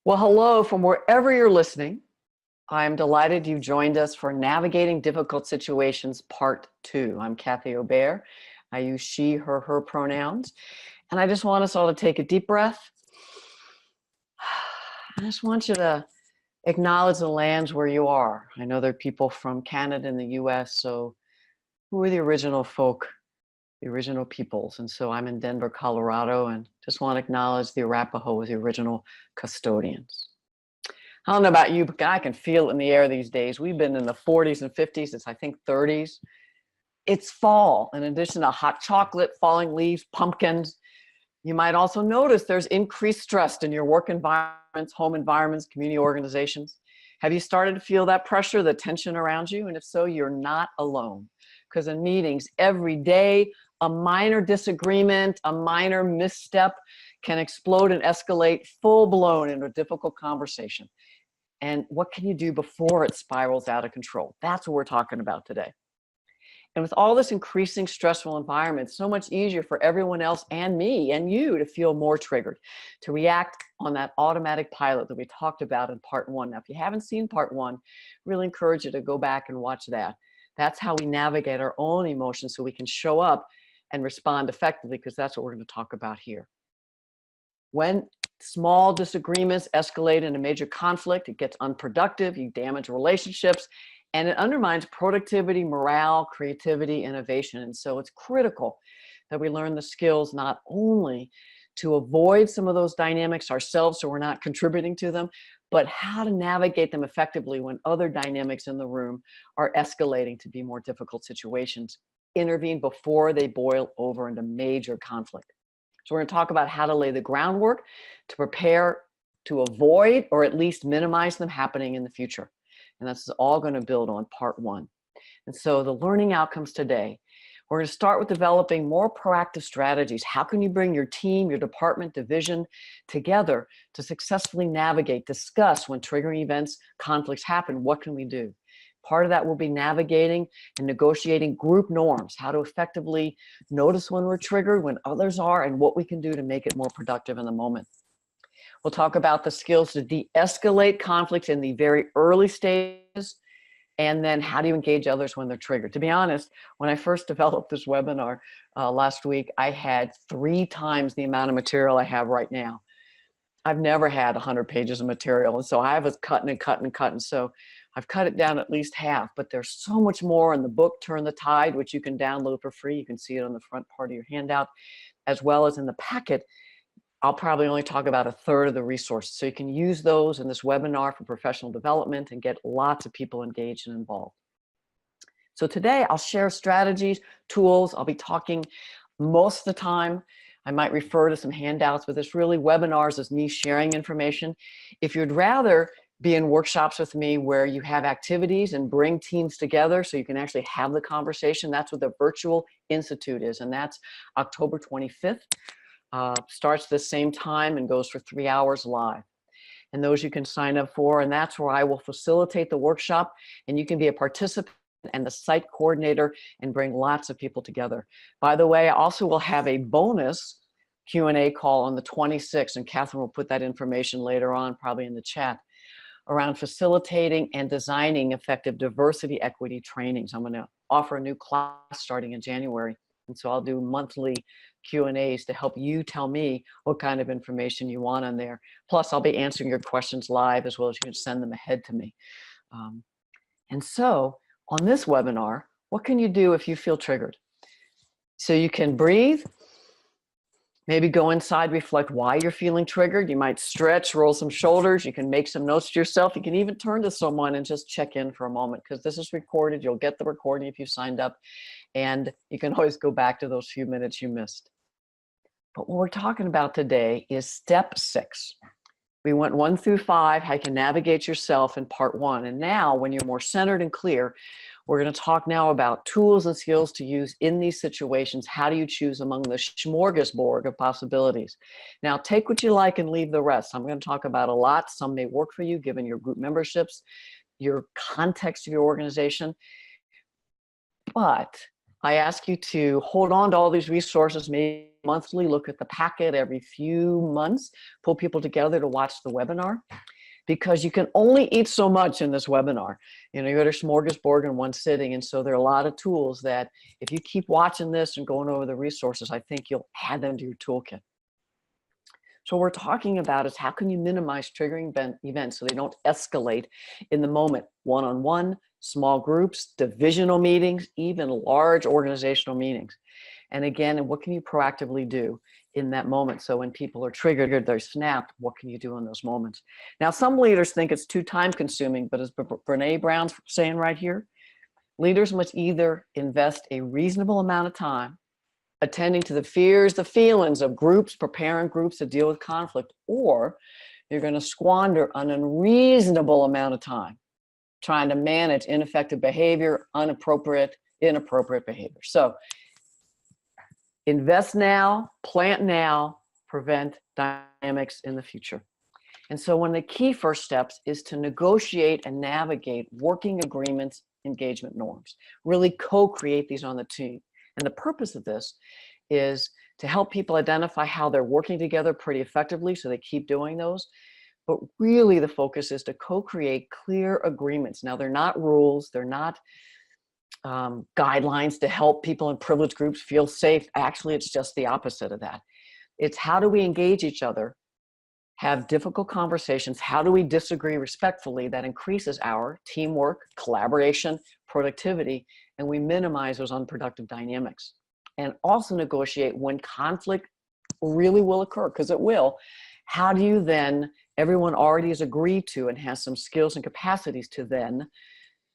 Well, hello from wherever you're listening. I'm delighted you joined us for Navigating Difficult Situations Part 2. I'm Kathy Aubert. I use she, her pronouns. And I just want us all to take a deep breath. I just want you to acknowledge the lands where you are. I know there are people from Canada and the US, so who are the original folk, the original peoples? And so I'm in Denver, Colorado, and just want to acknowledge the Arapaho as the original custodians. I don't know about you, but I can feel it in the air these days. We've been in the 40s and 50s. It's, I think, 30s. It's fall. In addition to hot chocolate, falling leaves, pumpkins, you might also notice there's increased stress in your work environments, home environments, community organizations. Have you started to feel that pressure, the tension around you? And if so, you're not alone. Because in meetings every day, a minor disagreement, a minor misstep can explode and escalate full-blown into a difficult conversation. And what can you do before it spirals out of control? That's what we're talking about today. And with all this increasing stressful environment, it's so much easier for everyone else and me and you to feel more triggered, to react on that automatic pilot that we talked about in part 1. Now, if you haven't seen part 1, really encourage you to go back and watch that. That's how we navigate our own emotions so we can show up and respond effectively, because that's what we're going to talk about here. When small disagreements escalate in a major conflict, it gets unproductive, you damage relationships, and it undermines productivity, morale, creativity, innovation. And so it's critical that we learn the skills not only to avoid some of those dynamics ourselves so we're not contributing to them, but how to navigate them effectively when other dynamics in the room are escalating to be more difficult situations. Intervene before they boil over into major conflict. So we're going to talk about how to lay the groundwork to prepare to avoid or at least minimize them happening in the future. And this is all going to build on part 1. And so the learning outcomes today, we're going to start with developing more proactive strategies. How can you bring your team, your department, division together to successfully navigate, discuss when triggering events, conflicts happen? What can we do? Part of that will be navigating and negotiating group norms, how to effectively notice when we're triggered, when others are, and what we can do to make it more productive in the moment. We'll talk about the skills to de-escalate conflicts in the very early stages, and then how do you engage others when they're triggered. To be honest, when I first developed this webinar last week, I had 3 times the amount of material I have right now. I've never had 100 pages of material, and so I was cutting and cutting and cutting. So I've cut it down at least half, but there's so much more in the book, Turn the Tide, which you can download for free. You can see it on the front part of your handout, as well as in the packet. I'll probably only talk about 1/3 of the resources. So you can use those in this webinar for professional development and get lots of people engaged and involved. So today I'll share strategies, tools. I'll be talking most of the time. I might refer to some handouts, but this really webinars is me sharing information. If you'd rather be in workshops with me where you have activities and bring teams together so you can actually have the conversation, that's what the Virtual Institute is, and that's October 25th. Starts the same time and goes for 3 hours live. And those you can sign up for, and that's where I will facilitate the workshop, and you can be a participant and the site coordinator and bring lots of people together. By the way, I also will have a bonus Q&A call on the 26th, and Catherine will put that information later on, probably in the chat, around facilitating and designing effective diversity equity trainings. I'm going to offer a new class starting in January, and so I'll do monthly Q&As to help you tell me what kind of information you want on there. Plus, I'll be answering your questions live, as well as you can send them ahead to me. And so on this webinar, what can you do if you feel triggered? So you can breathe, maybe go inside, reflect why you're feeling triggered. You might stretch, roll some shoulders. You can make some notes to yourself. You can even turn to someone and just check in for a moment, because this is recorded. You'll get the recording if you signed up, and you can always go back to those few minutes you missed. But what we're talking about today is step 6. We went 1 through 5, how you can navigate yourself in part 1. And now, when you're more centered and clear, we're going to talk now about tools and skills to use in these situations. How do you choose among the smorgasbord of possibilities? Now, take what you like and leave the rest. I'm going to talk about a lot. Some may work for you, given your group memberships, your context of your organization. But I ask you to hold on to all these resources, maybe monthly, look at the packet every few months, pull people together to watch the webinar, because you can only eat so much in this webinar. You know, you got a smorgasbord in one sitting. And so there are a lot of tools that if you keep watching this and going over the resources, I think you'll add them to your toolkit. So what we're talking about is how can you minimize triggering events so they don't escalate in the moment, one-on-one, small groups, divisional meetings, even large organizational meetings. And again, what can you proactively do in that moment? So when people are triggered, they're snapped, what can you do in those moments? Now, some leaders think it's too time consuming, but as Brene Brown's saying right here, leaders must either invest a reasonable amount of time attending to the fears, the feelings of groups, preparing groups to deal with conflict, or you're going to squander an unreasonable amount of time trying to manage ineffective behavior, inappropriate behavior. So invest now, plant now, prevent dynamics in the future. And so one of the key first steps is to negotiate and navigate working agreements, engagement norms, really co-create these on the team. And the purpose of this is to help people identify how they're working together pretty effectively so they keep doing those. But really the focus is to co-create clear agreements. Now, they're not rules, they're not guidelines to help people in privileged groups feel safe. Actually, it's just the opposite of that. It's how do we engage each other, have difficult conversations, how do we disagree respectfully that increases our teamwork, collaboration, productivity, and we minimize those unproductive dynamics. And also negotiate when conflict really will occur, because it will. How do you then, everyone already has agreed to and has some skills and capacities to then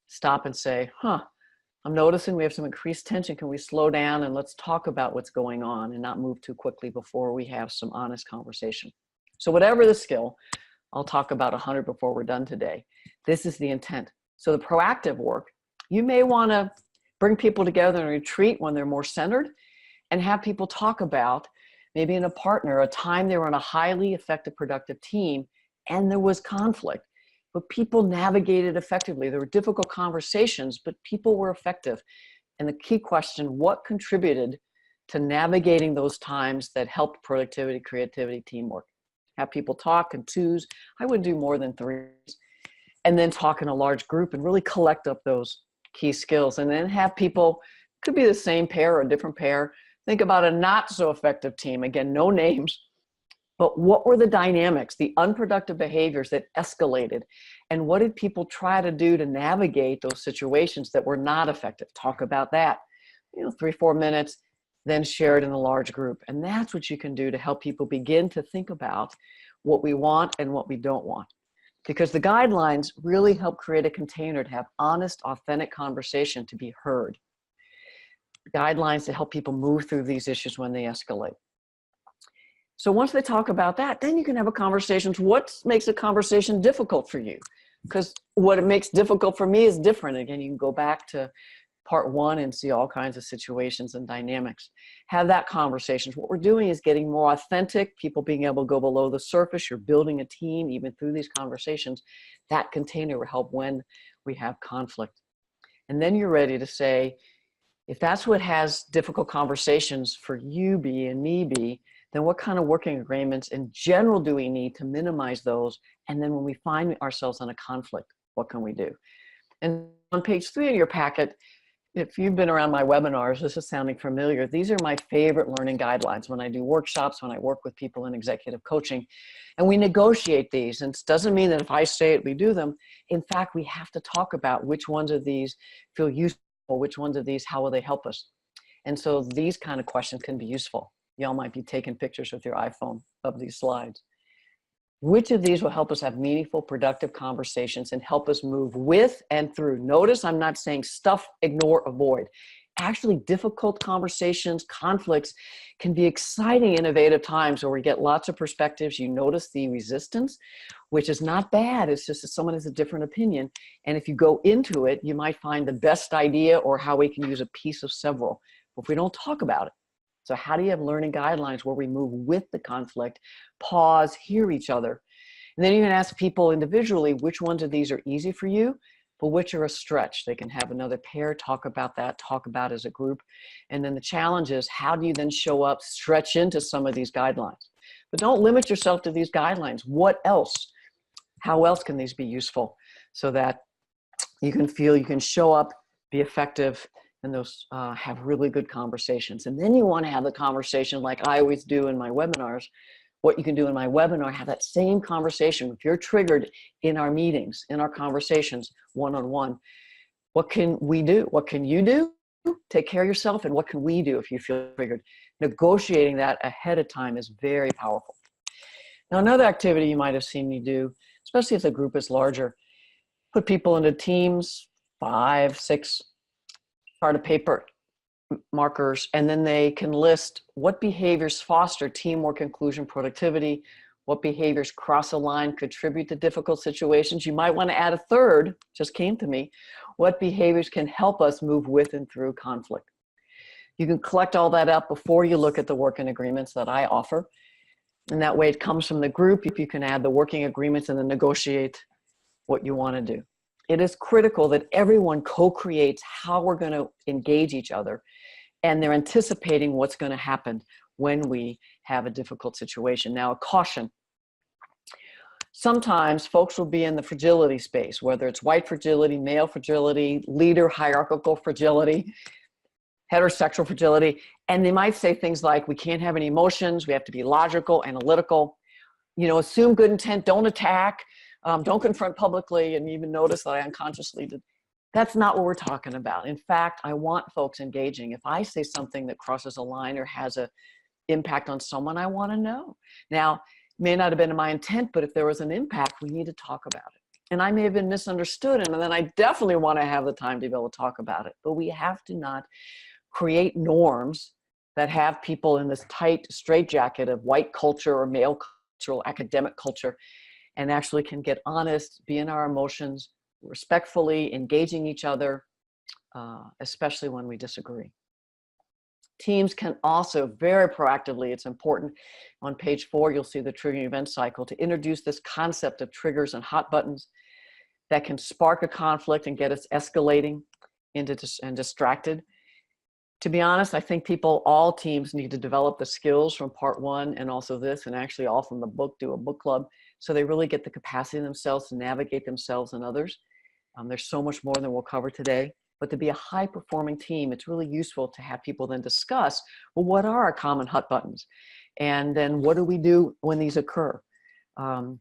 stop and say, I'm noticing we have some increased tension. Can we slow down and let's talk about what's going on and not move too quickly before we have some honest conversation. So whatever the skill, I'll talk about 100 before we're done today. This is the intent. So the proactive work, you may want to bring people together in a retreat when they're more centered and have people talk about, maybe in a partner, a time they were on a highly effective, productive team and there was conflict, but people navigated effectively. There were difficult conversations, but people were effective. And the key question, what contributed to navigating those times that helped productivity, creativity, teamwork? Have people talk in twos. I would do more than threes. And then talk in a large group and really collect up those key skills. And then have people, could be the same pair or a different pair, think about a not so effective team. Again, no names, but what were the dynamics, the unproductive behaviors that escalated? And what did people try to do to navigate those situations that were not effective? Talk about that, 3-4 minutes, then share it in a large group. And that's what you can do to help people begin to think about what we want and what we don't want. Because the guidelines really help create a container to have honest, authentic conversation to be heard. Guidelines to help people move through these issues when they escalate. So once they talk about that, then you can have a conversation. What makes a conversation difficult for you? Because what it makes difficult for me is different. Again, you can go back to part 1 and see all kinds of situations and dynamics. Have that conversation. What we're doing is getting more authentic, people being able to go below the surface. You're building a team even through these conversations. That container will help when we have conflict. And then you're ready to say, if that's what has difficult conversations for you be and me be, then what kind of working agreements in general do we need to minimize those? And then when we find ourselves in a conflict, what can we do? And on page 3 of your packet, if you've been around my webinars, this is sounding familiar. These are my favorite learning guidelines when I do workshops, when I work with people in executive coaching, and we negotiate these. And it doesn't mean that if I say it, we do them. In fact, we have to talk about which ones of these feel useful, which ones of these, how will they help us? And so these kind of questions can be useful. Y'all might be taking pictures with your iPhone of these slides. Which of these will help us have meaningful, productive conversations and help us move with and through? Notice I'm not saying stuff, ignore, avoid. Actually, difficult conversations, conflicts can be exciting, innovative times where we get lots of perspectives. You notice the resistance, which is not bad. It's just that someone has a different opinion. And if you go into it, you might find the best idea or how we can use a piece of several. But if we don't talk about it. So how do you have learning guidelines where we move with the conflict, pause, hear each other? And then you can ask people individually, which ones of these are easy for you? but which are a stretch. They can have another pair talk about that, talk about as a group. And then the challenge is, how do you then show up, stretch into some of these guidelines? But don't limit yourself to these guidelines. What else? How else can these be useful so that you can feel you can show up, be effective, and those have really good conversations? And then you want to have the conversation like I always do in my webinars. What you can do in my webinar, have that same conversation. If you're triggered in our meetings, in our conversations, one-on-one, what can we do? What can you do? Take care of yourself. And what can we do if you feel triggered? Negotiating that ahead of time is very powerful. Now, another activity you might have seen me do, especially if the group is larger, put people into teams, 5, 6, chart of paper, markers, and then they can list what behaviors foster teamwork, inclusion, productivity, what behaviors cross a line, contribute to difficult situations. You might want to add a third, just came to me, what behaviors can help us move with and through conflict. You can collect all that up before you look at the working agreements that I offer. And that way it comes from the group. If you can add the working agreements and then negotiate what you want to do. It is critical that everyone co-creates how we're going to engage each other, and they're anticipating what's going to happen when we have a difficult situation. Now, a caution. Sometimes folks will be in the fragility space, whether it's white fragility, male fragility, leader hierarchical fragility, heterosexual fragility, and they might say things like, we can't have any emotions, we have to be logical, analytical, assume good intent, don't attack, don't confront publicly, and even notice that I unconsciously did. That's not what we're talking about. In fact, I want folks engaging. If I say something that crosses a line or has an impact on someone, I want to know. Now, it may not have been my intent, but if there was an impact, we need to talk about it. And I may have been misunderstood, and then I definitely want to have the time to be able to talk about it. But we have to not create norms that have people in this tight straitjacket of white culture or male cultural academic culture, and actually can get honest, be in our emotions, respectfully engaging each other, especially when we disagree. Teams can also very proactively, it's important, on page 4, you'll see the triggering event cycle, to introduce this concept of triggers and hot buttons that can spark a conflict and get us escalating and distracted. To be honest, I think all teams need to develop the skills from part 1 and also this, and actually all from the book, do a book club, so they really get the capacity themselves to navigate themselves and others. There's so much more than we'll cover today. But to be a high-performing team, it's really useful to have people then discuss, well, what are our common hot buttons? And then what do we do when these occur? And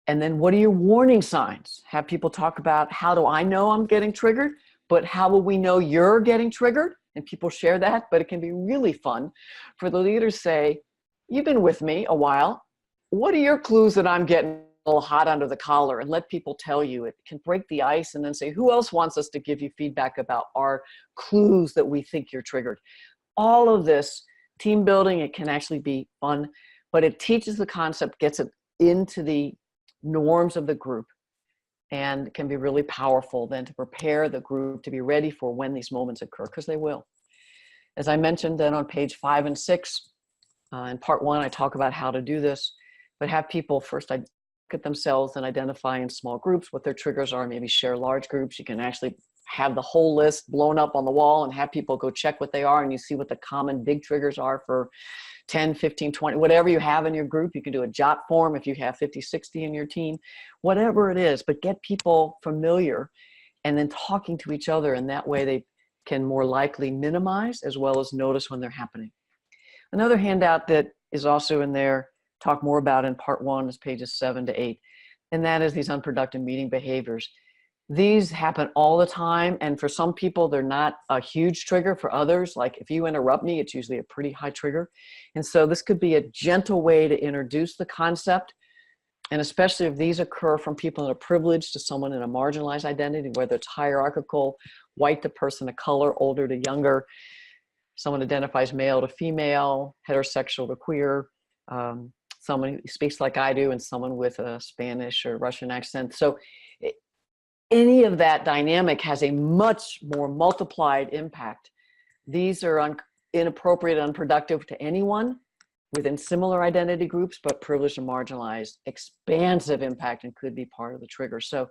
then what are your warning signs? Have people talk about, how do I know I'm getting triggered? But how will we know you're getting triggered? And people share that, but it can be really fun for the leaders to say, you've been with me a while. What are your clues that I'm getting a little hot under the collar? And let people tell you. It can break the ice, and then say, who else wants us to give you feedback about our clues that we think you're triggered? All of this team building, it can actually be fun, but it teaches the concept, gets it into the norms of the group, and can be really powerful then to prepare the group to be ready for when these moments occur, because they will. As I mentioned then on page 5 and 6, in part 1, I talk about how to do this, but have people first look at themselves and identify in small groups what their triggers are, maybe share large groups. You can actually have the whole list blown up on the wall and have people go check what they are, and you see what the common big triggers are for 10, 15, 20, whatever you have in your group. You can do a jot form if you have 50, 60 in your team, whatever it is, but get people familiar and then talking to each other, and that way they can more likely minimize as well as notice when they're happening. Another handout that is also in there, talk more about in part 1, is pages 7 to 8, and that is these unproductive meeting behaviors. These happen all the time, and for some people, they're not a huge trigger. For others, like if you interrupt me, it's usually a pretty high trigger. And so this could be a gentle way to introduce the concept, and especially if these occur from people in a privilege to someone in a marginalized identity, whether it's hierarchical, white to person of color, older to younger, someone identifies male to female, heterosexual to queer, someone who speaks like I do, and someone with a Spanish or Russian accent. So any of that dynamic has a much more multiplied impact. These are inappropriate, unproductive to anyone within similar identity groups, but privileged and marginalized, expansive impact, and could be part of the trigger. So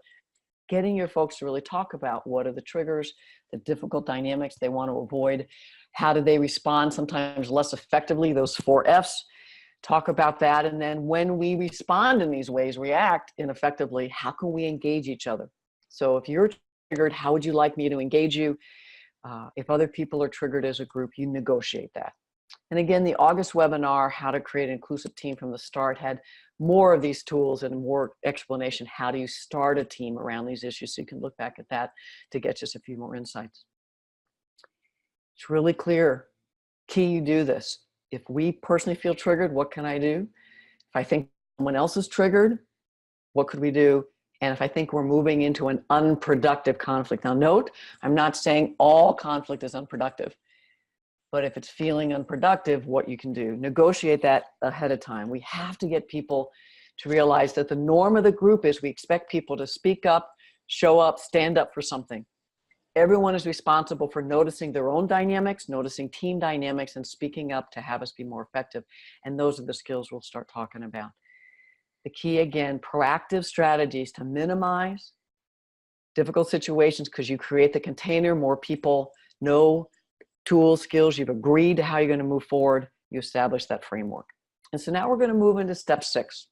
getting your folks to really talk about what are the triggers, the difficult dynamics they want to avoid, how do they respond sometimes less effectively, those 4 Fs. Talk about that. And then when we respond in these ways, react ineffectively, how can we engage each other? So if you're triggered, how would you like me to engage you? If other people are triggered as a group, you negotiate that. And again, the August webinar, How to Create an Inclusive Team from the Start, had more of these tools and more explanation. How do you start a team around these issues? So you can look back at that to get just a few more insights. It's really clear. Key, you do this. If we personally feel triggered, what can I do? If I think someone else is triggered, what could we do? And if I think we're moving into an unproductive conflict. Now note, I'm not saying all conflict is unproductive, but if it's feeling unproductive, what you can do, negotiate that ahead of time. We have to get people to realize that the norm of the group is we expect people to speak up, show up, stand up for something. Everyone is responsible for noticing their own dynamics, noticing team dynamics, and speaking up to have us be more effective. And those are the skills we'll start talking about. The key, again, proactive strategies to minimize difficult situations, because you create the container, more people know tools, skills, you've agreed to how you're going to move forward, you establish that framework. And so now we're going to move into step 6.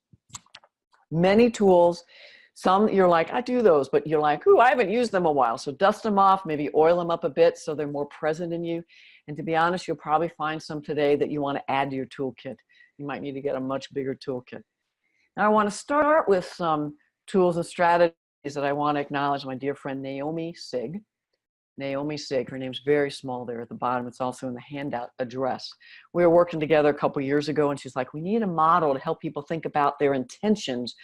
Many tools. Some you're like, I do those, but you're like, ooh, I haven't used them a while. So dust them off, maybe oil them up a bit so they're more present in you. And to be honest, you'll probably find some today that you want to add to your toolkit. You might need to get a much bigger toolkit. Now I want to start with some tools and strategies that I want to acknowledge my dear friend Naomi Sig. Naomi Sig, her name's very small there at the bottom. It's also in the handout address. We were working together a couple years ago and she's like, we need a model to help people think about their intentions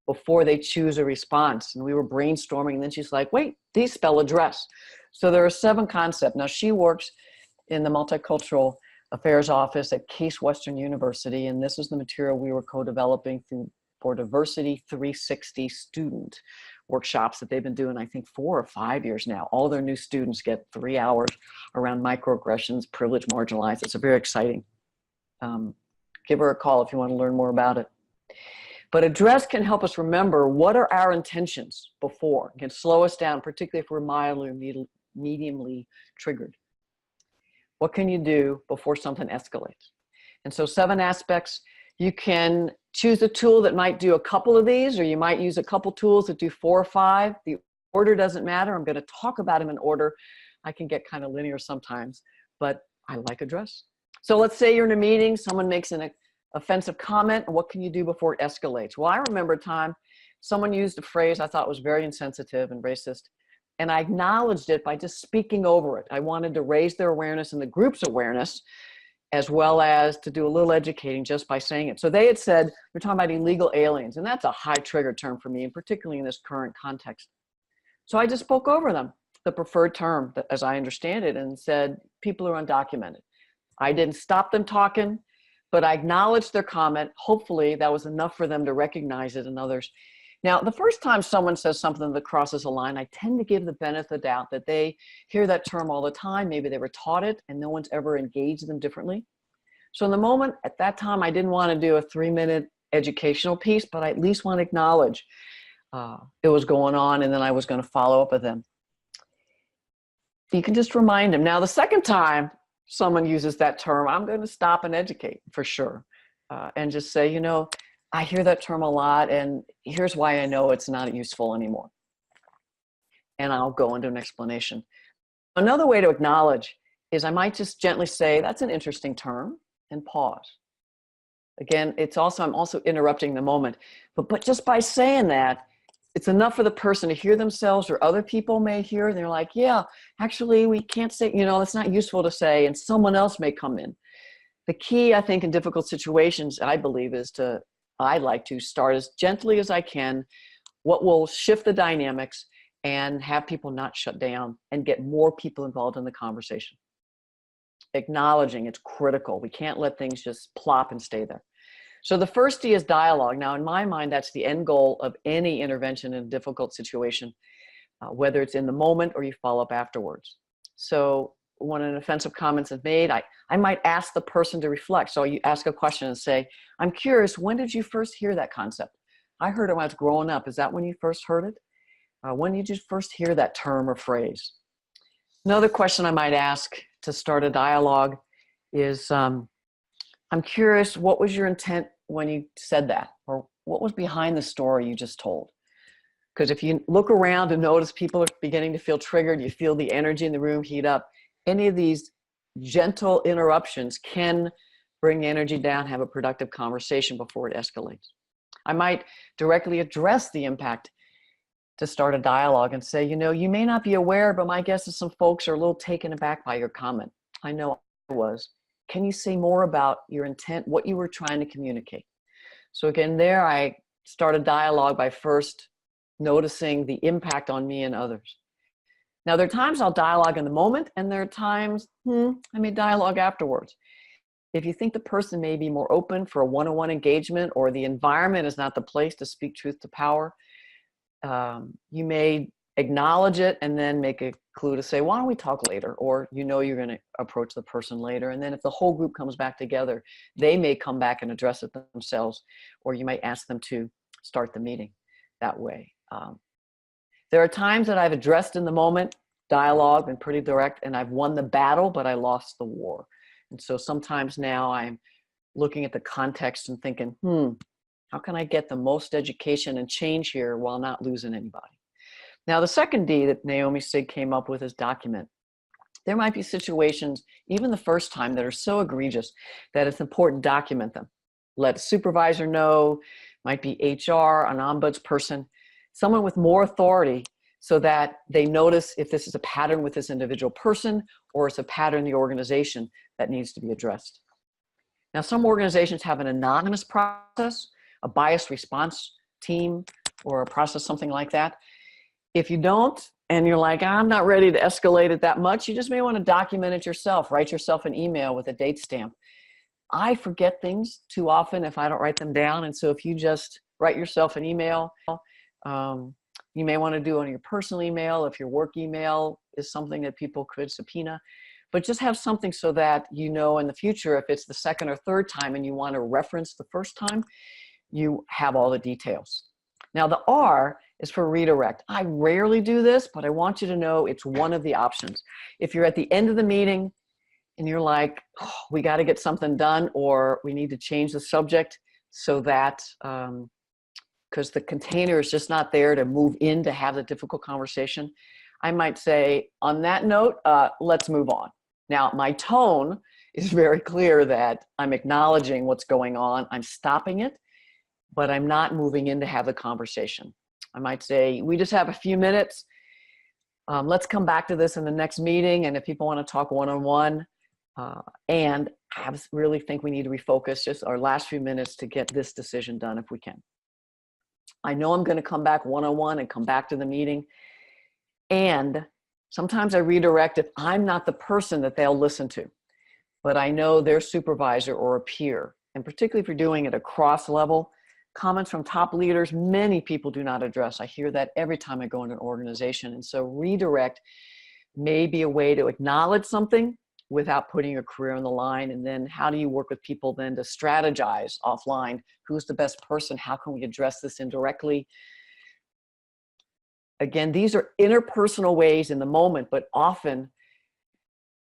before they choose a response. And we were brainstorming and then she's like, wait, these spell address. So there are 7 concepts. Now she works in the Multicultural Affairs Office at Case Western University. And this is the material we were co-developing for Diversity 360 student workshops that they've been doing, I think 4 or 5 years now. All their new students get 3 hours around microaggressions, privilege, marginalized. It's a very exciting. Give her a call if you want to learn more about it. But address can help us remember what are our intentions before. It can slow us down, particularly if we're mildly or mediumly triggered. What can you do before something escalates? And so 7 aspects. You can choose a tool that might do a couple of these, or you might use a couple tools that do 4 or 5. The order doesn't matter. I'm going to talk about them in order. I can get kind of linear sometimes, but I like address. So let's say you're in a meeting, someone makes an offensive comment. What can you do before it escalates? Well, I remember a time someone used a phrase I thought was very insensitive and racist, and I acknowledged it by just speaking over it. I wanted to raise their awareness and the group's awareness, as well as to do a little educating just by saying it. So they had said, we're talking about illegal aliens, and that's a high trigger term for me, and particularly in this current context. So I just spoke over them, the preferred term, as I understand it, and said, people are undocumented. I didn't stop them talking, but I acknowledged their comment. Hopefully that was enough for them to recognize it and others. Now, the first time someone says something that crosses a line, I tend to give the benefit of the doubt that they hear that term all the time. Maybe they were taught it and no one's ever engaged them differently. So in the moment, at that time, I didn't want to do a 3-minute educational piece, but I at least want to acknowledge it was going on, and then I was going to follow up with them. You can just remind them. Now, the second time someone uses that term, I'm going to stop and educate for sure. And just say, you know, I hear that term a lot, and here's why I know it's not useful anymore. And I'll go into an explanation. Another way to acknowledge is I might just gently say, that's an interesting term, and pause. Again, I'm also interrupting the moment. But just by saying that, it's enough for the person to hear themselves, or other people may hear, and they're like, yeah, actually, we can't say, you know, it's not useful to say, and someone else may come in. The key, I think, in difficult situations, I believe, is I like to start as gently as I can, what will shift the dynamics and have people not shut down and get more people involved in the conversation. Acknowledging it's critical. We can't let things just plop and stay there. So the first D is dialogue. Now, in my mind, that's the end goal of any intervention in a difficult situation, whether it's in the moment or you follow up afterwards. So when an offensive comment is made, I might ask the person to reflect. So you ask a question and say, I'm curious, when did you first hear that concept? I heard it when I was growing up. Is that when you first heard it? When did you first hear that term or phrase? Another question I might ask to start a dialogue is, I'm curious, what was your intent when you said that? Or what was behind the story you just told? Because if you look around and notice people are beginning to feel triggered, you feel the energy in the room heat up, any of these gentle interruptions can bring energy down, have a productive conversation before it escalates. I might directly address the impact to start a dialogue and say, you may not be aware, but my guess is some folks are a little taken aback by your comment. I know I was. Can you say more about your intent, what you were trying to communicate? So again, there I start a dialogue by first noticing the impact on me and others. Now, there are times I'll dialogue in the moment, and there are times I may dialogue afterwards. If you think the person may be more open for a one-on-one engagement, or the environment is not the place to speak truth to power, you may acknowledge it and then make a clue to say, why don't we talk later? Or you're going to approach the person later. And then if the whole group comes back together, they may come back and address it themselves, or you might ask them to start the meeting that way. There are times that I've addressed in the moment, dialogue, been pretty direct, and I've won the battle, but I lost the war. And so sometimes now I'm looking at the context and thinking, how can I get the most education and change here while not losing anybody? Now, the second D that Naomi Sig came up with is document. There might be situations, even the first time, that are so egregious that it's important to document them. Let a supervisor know, might be HR, an ombudsperson, someone with more authority, so that they notice if this is a pattern with this individual person or it's a pattern in the organization that needs to be addressed. Now, some organizations have an anonymous process, a bias response team, or a process, something like that. If you don't, and you're like, I'm not ready to escalate it that much, you just may want to document it yourself. Write yourself an email with a date stamp. I forget things too often if I don't write them down. And so if you just write yourself an email, you may want to do it on your personal email if your work email is something that people could subpoena. But just have something so that in the future, if it's the second or third time and you want to reference the first time, you have all the details. Now, the R is for redirect. I rarely do this, but I want you to know it's one of the options. If you're at the end of the meeting and you're like, we got to get something done, or we need to change the subject so that, because the container is just not there to move in to have the difficult conversation, I might say, on that note, let's move on. Now, my tone is very clear that I'm acknowledging what's going on. I'm stopping it, but I'm not moving in to have the conversation. I might say, we just have a few minutes. Let's come back to this in the next meeting. And if people want to talk one-on-one, and I really think we need to refocus just our last few minutes to get this decision done if we can. I know I'm going to come back one-on-one and come back to the meeting. And sometimes I redirect if I'm not the person that they'll listen to, but I know their supervisor or a peer. And particularly if you're doing it across level, comments from top leaders, many people do not address. I hear that every time I go into an organization. And so redirect may be a way to acknowledge something without putting your career on the line. And then how do you work with people then to strategize offline? Who's the best person? How can we address this indirectly? Again, these are interpersonal ways in the moment, but often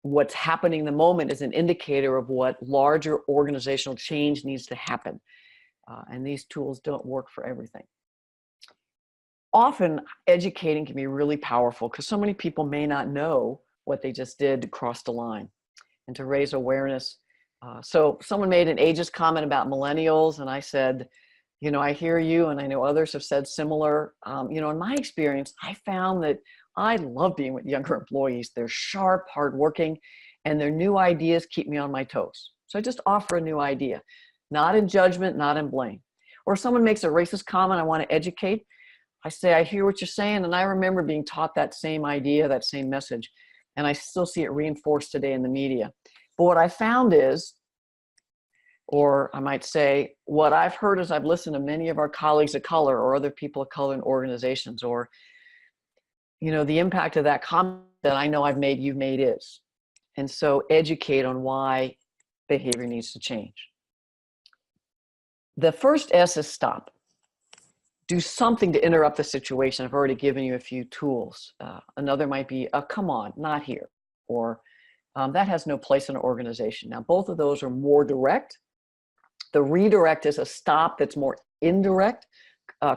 what's happening in the moment is an indicator of what larger organizational change needs to happen. And these tools don't work for everything. Often educating can be really powerful because so many people may not know what they just did to cross the line and to raise awareness. So someone made an ageist comment about millennials, and I said, I hear you, and I know others have said similar. In my experience, I found that I love being with younger employees. They're sharp, hardworking, and their new ideas keep me on my toes. So I just offer a new idea, not in judgment, not in blame. Or someone makes a racist comment, I want to educate. I say, I hear what you're saying, and I remember being taught that same idea, that same message, and I still see it reinforced today in the media. But what I found is, or I might say, what I've heard is I've listened to many of our colleagues of color or other people of color in organizations, or, the impact of that comment that I know I've made, you've made is. And so educate on why behavior needs to change. The first S is stop. do something to interrupt the situation. I've already given you a few tools. Another might be, come on, not here. Or that has no place in an organization. Now, both of those are more direct. The redirect is a stop that's more indirect.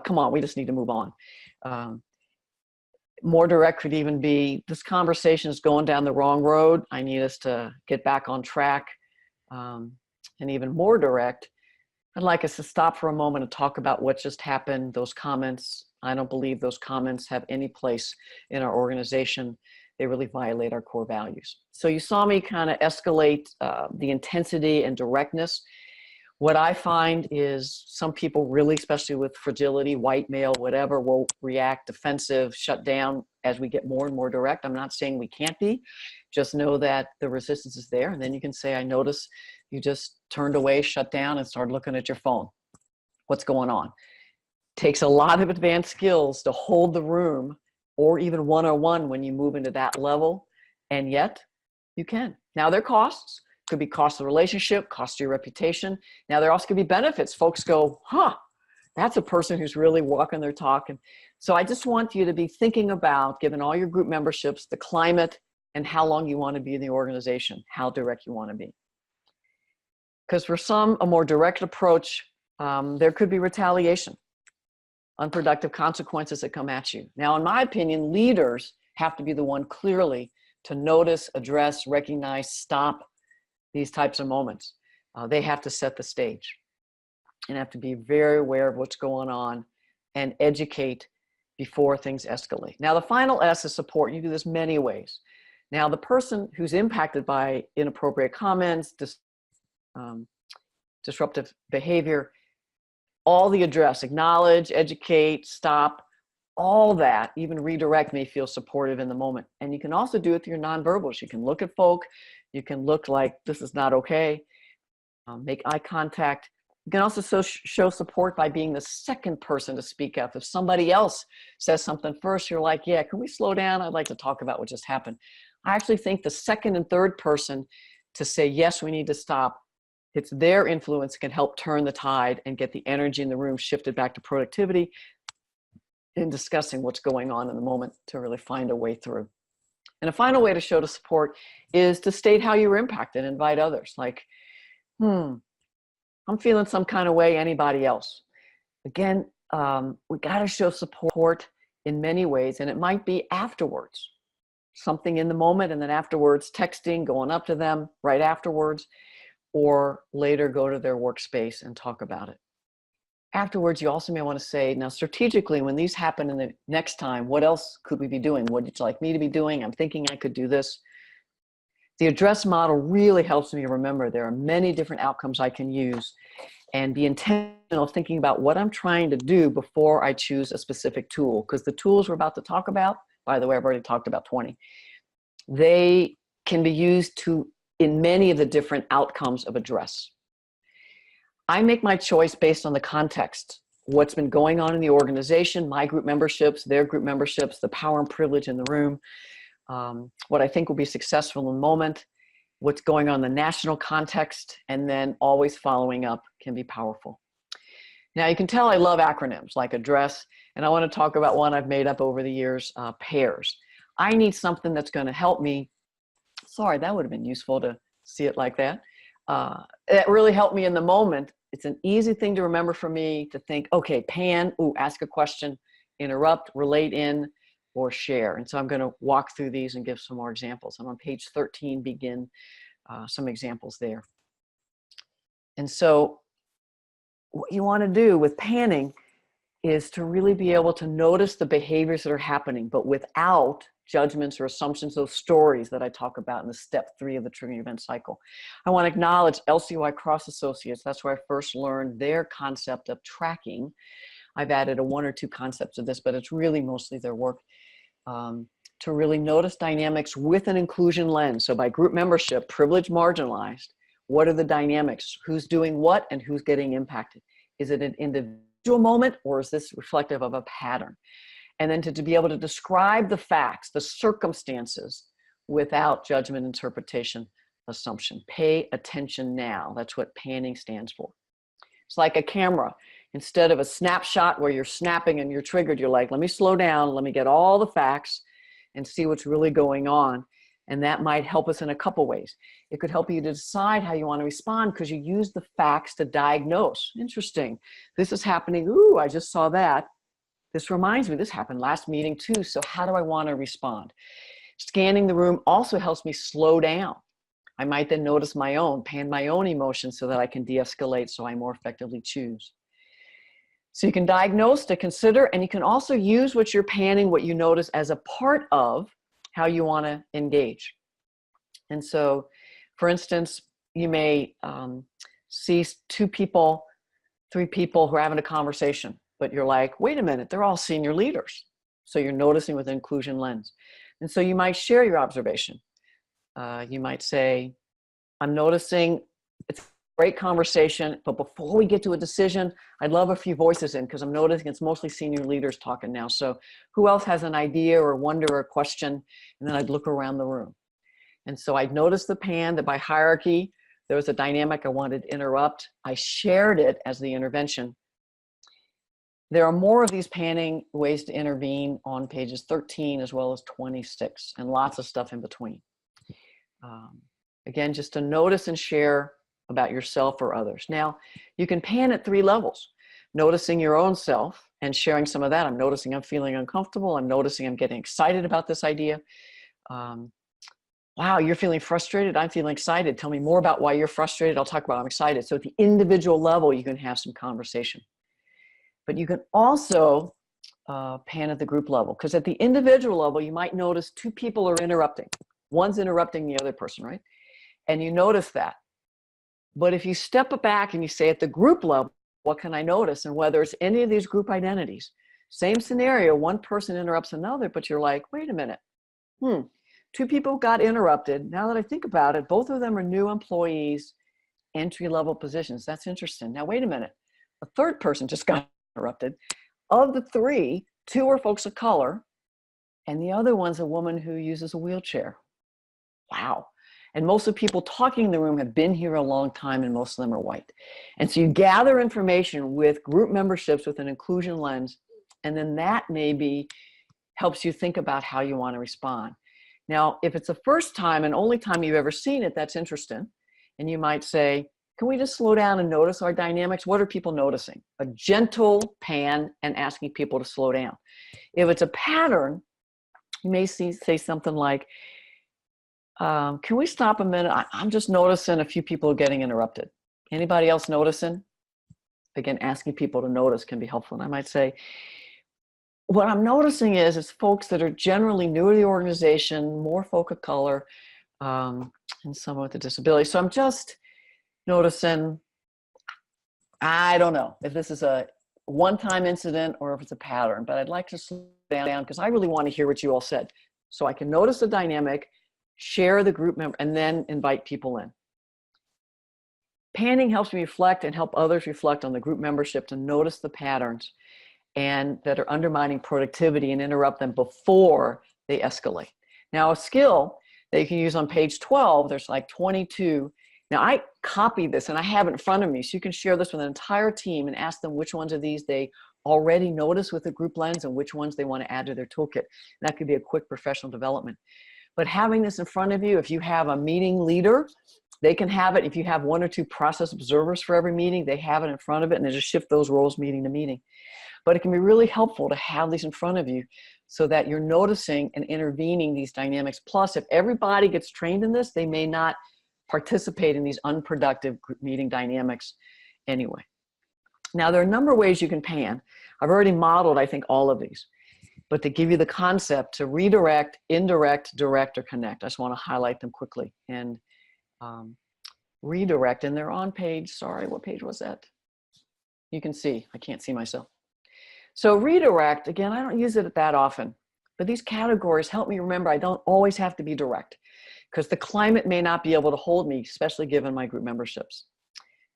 Come on, we just need to move on. More direct could even be, this conversation is going down the wrong road. I need us to get back on track. And even more direct, I'd like us to stop for a moment and talk about what just happened, those comments. I don't believe those comments have any place in our organization. They really violate our core values. So you saw me kind of escalate the intensity and directness. What I find is some people really, especially with fragility, white male, whatever, will react defensive, shut down as we get more and more direct. I'm not saying we can't be. Just know that the resistance is there. And then you can say, I notice you just turned away, shut down, and started looking at your phone. What's going on? Takes a lot of advanced skills to hold the room, or even one-on-one when you move into that level. And yet you can. Now there are costs. Could be cost of the relationship, cost of your reputation. Now there also could be benefits. Folks go, that's a person who's really walking their talk. And so I just want you to be thinking about, given all your group memberships, the climate and how long you want to be in the organization, how direct you want to be. Because for some, a more direct approach, there could be retaliation, unproductive consequences that come at you. Now, in my opinion, leaders have to be the one clearly to notice, address, recognize, stop these types of moments. They have to set the stage and have to be very aware of what's going on and educate before things escalate. Now, the final S is support. You do this many ways. Now, the person who's impacted by inappropriate comments, disruptive behavior, all the address, acknowledge, educate, stop, all that, even redirect, may feel supportive in the moment. And you can also do it through your nonverbals. You can look at folk. You can look like this is not okay. Make eye contact. You can also show support by being the second person to speak up. If somebody else says something first, you're like, yeah, can we slow down? I'd like to talk about what just happened. I actually think the second and third person to say, yes, we need to stop, it's their influence can help turn the tide and get the energy in the room shifted back to productivity and discussing what's going on in the moment to really find a way through. And a final way to show the support is to state how you were impacted and invite others. Like, I'm feeling some kind of way, anybody else? Again, we got to show support in many ways, and it might be afterwards. Something in the moment, and then afterwards, texting, going up to them right afterwards, or later go to their workspace and talk about it. Afterwards, you also may want to say, now strategically, when these happen in the next time, what else could we be doing? What would you like me to be doing? I'm thinking I could do this. The address model really helps me to remember there are many different outcomes I can use, and be intentional thinking about what I'm trying to do before I choose a specific tool. Because the tools we're about to talk about, by the way, I've already talked about 20, they can be used in many of the different outcomes of address. I make my choice based on the context, what's been going on in the organization, my group memberships, their group memberships, the power and privilege in the room, what I think will be successful in the moment, what's going on in the national context, and then always following up can be powerful. Now, you can tell I love acronyms like address, and I want to talk about one I've made up over the years, PAIRS. I need something that's going to help me. Sorry, that would have been useful to see it like that. It really helped me in the moment. It's an easy thing to remember for me to think, okay, pan, ask a question, interrupt, relate in, or share. And so I'm going to walk through these and give some more examples. I'm on page 13, begin some examples there. And so what you want to do with panning is to really be able to notice the behaviors that are happening, but without judgments or assumptions, those stories that I talk about in the step 3 of the triggering event cycle. I want to acknowledge LCY Cross Associates. That's where I first learned their concept of tracking. I've added 1 or 2 concepts to this, but it's really mostly their work to really notice dynamics with an inclusion lens. So by group membership, privileged, marginalized, what are the dynamics? Who's doing what and who's getting impacted? Is it an individual moment, or is this reflective of a pattern? And then to be able to describe the facts, the circumstances, without judgment, interpretation, assumption. Pay attention now. That's what panning stands for. It's like a camera. Instead of a snapshot where you're snapping and you're triggered, you're like, let me slow down, let me get all the facts and see what's really going on. And that might help us in a couple ways. It could help you to decide how you want to respond because you use the facts to diagnose. Interesting. This is happening. Ooh, I just saw that. This reminds me, this happened last meeting too. So how do I want to respond? Scanning the room also helps me slow down. I might then notice my own, pan my own emotions so that I can de-escalate so I more effectively choose. So you can diagnose, to consider, and you can also use what you're panning, what you notice, as a part of how you want to engage. And so, for instance, you may see 2 people, 3 people who are having a conversation, but you're like, wait a minute, they're all senior leaders. So you're noticing with an inclusion lens. And so you might share your observation. You might say, I'm noticing it's a great conversation, but before we get to a decision, I'd love a few voices in because I'm noticing it's mostly senior leaders talking now. So who else has an idea or wonder or question? And then I'd look around the room. And so I'd notice the pan, that by hierarchy, there was a dynamic I wanted to interrupt. I shared it as the intervention. There are more of these panning ways to intervene on pages 13 as well as 26, and lots of stuff in between. Again, just to notice and share about yourself or others. Now, you can pan at 3 levels. Noticing your own self and sharing some of that. I'm noticing I'm feeling uncomfortable. I'm noticing I'm getting excited about this idea. Wow, you're feeling frustrated. I'm feeling excited. Tell me more about why you're frustrated. I'll talk about I'm excited. So at the individual level, you can have some conversation. But you can also pan at the group level, because at the individual level, you might notice 2 people are interrupting. One's interrupting the other person, right? And you notice that. But if you step back and you say at the group level, what can I notice? And whether it's any of these group identities, same scenario, one person interrupts another, but you're like, wait a minute. 2 people got interrupted. Now that I think about it, both of them are new employees, entry-level positions. That's interesting. Now, wait a minute. A third person just got interrupted. Of the 3, 2 are folks of color, and the other one's a woman who uses a wheelchair. Wow. And most of the people talking in the room have been here a long time, and most of them are white. And so you gather information with group memberships with an inclusion lens, and then that maybe helps you think about how you want to respond. Now, if it's the first time and only time you've ever seen it, that's interesting. And you might say, can we just slow down and notice our dynamics? What are people noticing? A gentle pan and asking people to slow down. If it's a pattern, you may say something like, can we stop a minute? I'm just noticing a few people are getting interrupted. Anybody else noticing? Again, asking people to notice can be helpful. And I might say, what I'm noticing is folks that are generally newer to the organization, more folk of color, and someone with a disability. So I'm just noticing, I don't know if this is a one-time incident or if it's a pattern, but I'd like to slow down because I really want to hear what you all said. So I can notice the dynamic, share the group member, and then invite people in. Panning helps me reflect and help others reflect on the group membership to notice the patterns and that are undermining productivity and interrupt them before they escalate. Now, a skill that you can use on page 12, there's like 22. Now, I copied this and I have it in front of me, so you can share this with an entire team and ask them which ones of these they already notice with a group lens and which ones they want to add to their toolkit. And that could be a quick professional development. But having this in front of you, if you have a meeting leader, they can have it. If you have 1 or 2 process observers for every meeting, they have it in front of it, and they just shift those roles meeting to meeting. But it can be really helpful to have these in front of you so that you're noticing and intervening these dynamics. Plus, if everybody gets trained in this, they may not participate in these unproductive group meeting dynamics anyway. Now, there are a number of ways you can pan. I've already modeled, I think, all of these. But to give you the concept to redirect, indirect, direct, or connect, I just want to highlight them quickly. And redirect, and they're on page, sorry, what page was that? You can see, I can't see myself. So redirect, again, I don't use it that often, but these categories help me remember I don't always have to be direct because the climate may not be able to hold me, especially given my group memberships.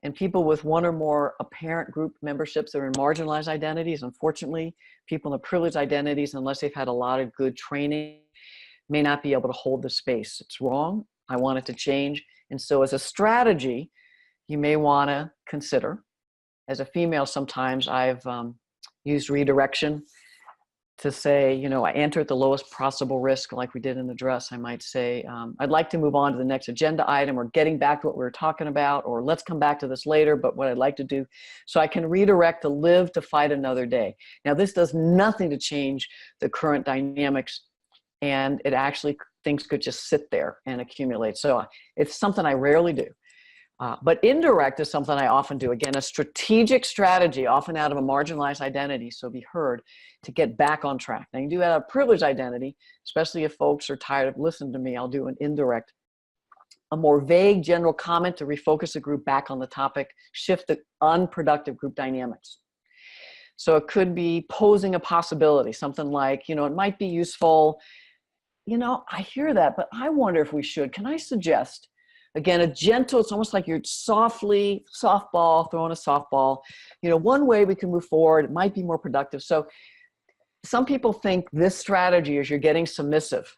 And people with 1 or more apparent group memberships that are in marginalized identities, unfortunately, people in privileged identities, unless they've had a lot of good training, may not be able to hold the space. It's wrong. I want it to change. And so as a strategy, you may want to consider As a female, sometimes I've used redirection to say, you know, I enter at the lowest possible risk, like we did in the dress. I might say, I'd like to move on to the next agenda item, or getting back to what we were talking about, or let's come back to this later, but what I'd like to do. So I can redirect to live to fight another day. Now, this does nothing to change the current dynamics, and it actually, things could just sit there and accumulate. So it's something I rarely do. But indirect is something I often do. Again, a strategic strategy, often out of a marginalized identity, so be heard, to get back on track. Now, you do have a privileged identity, especially if folks are tired of listening to me. I'll do an indirect, a more vague general comment to refocus the group back on the topic, shift the unproductive group dynamics. So it could be posing a possibility, something like, you know, it might be useful. You know, I hear that, but I wonder if we should. Can I suggest? Again, a gentle, it's almost like you're softly, softball, throwing a softball. You know, one way we can move forward, it might be more productive. So some people think this strategy is you're getting submissive.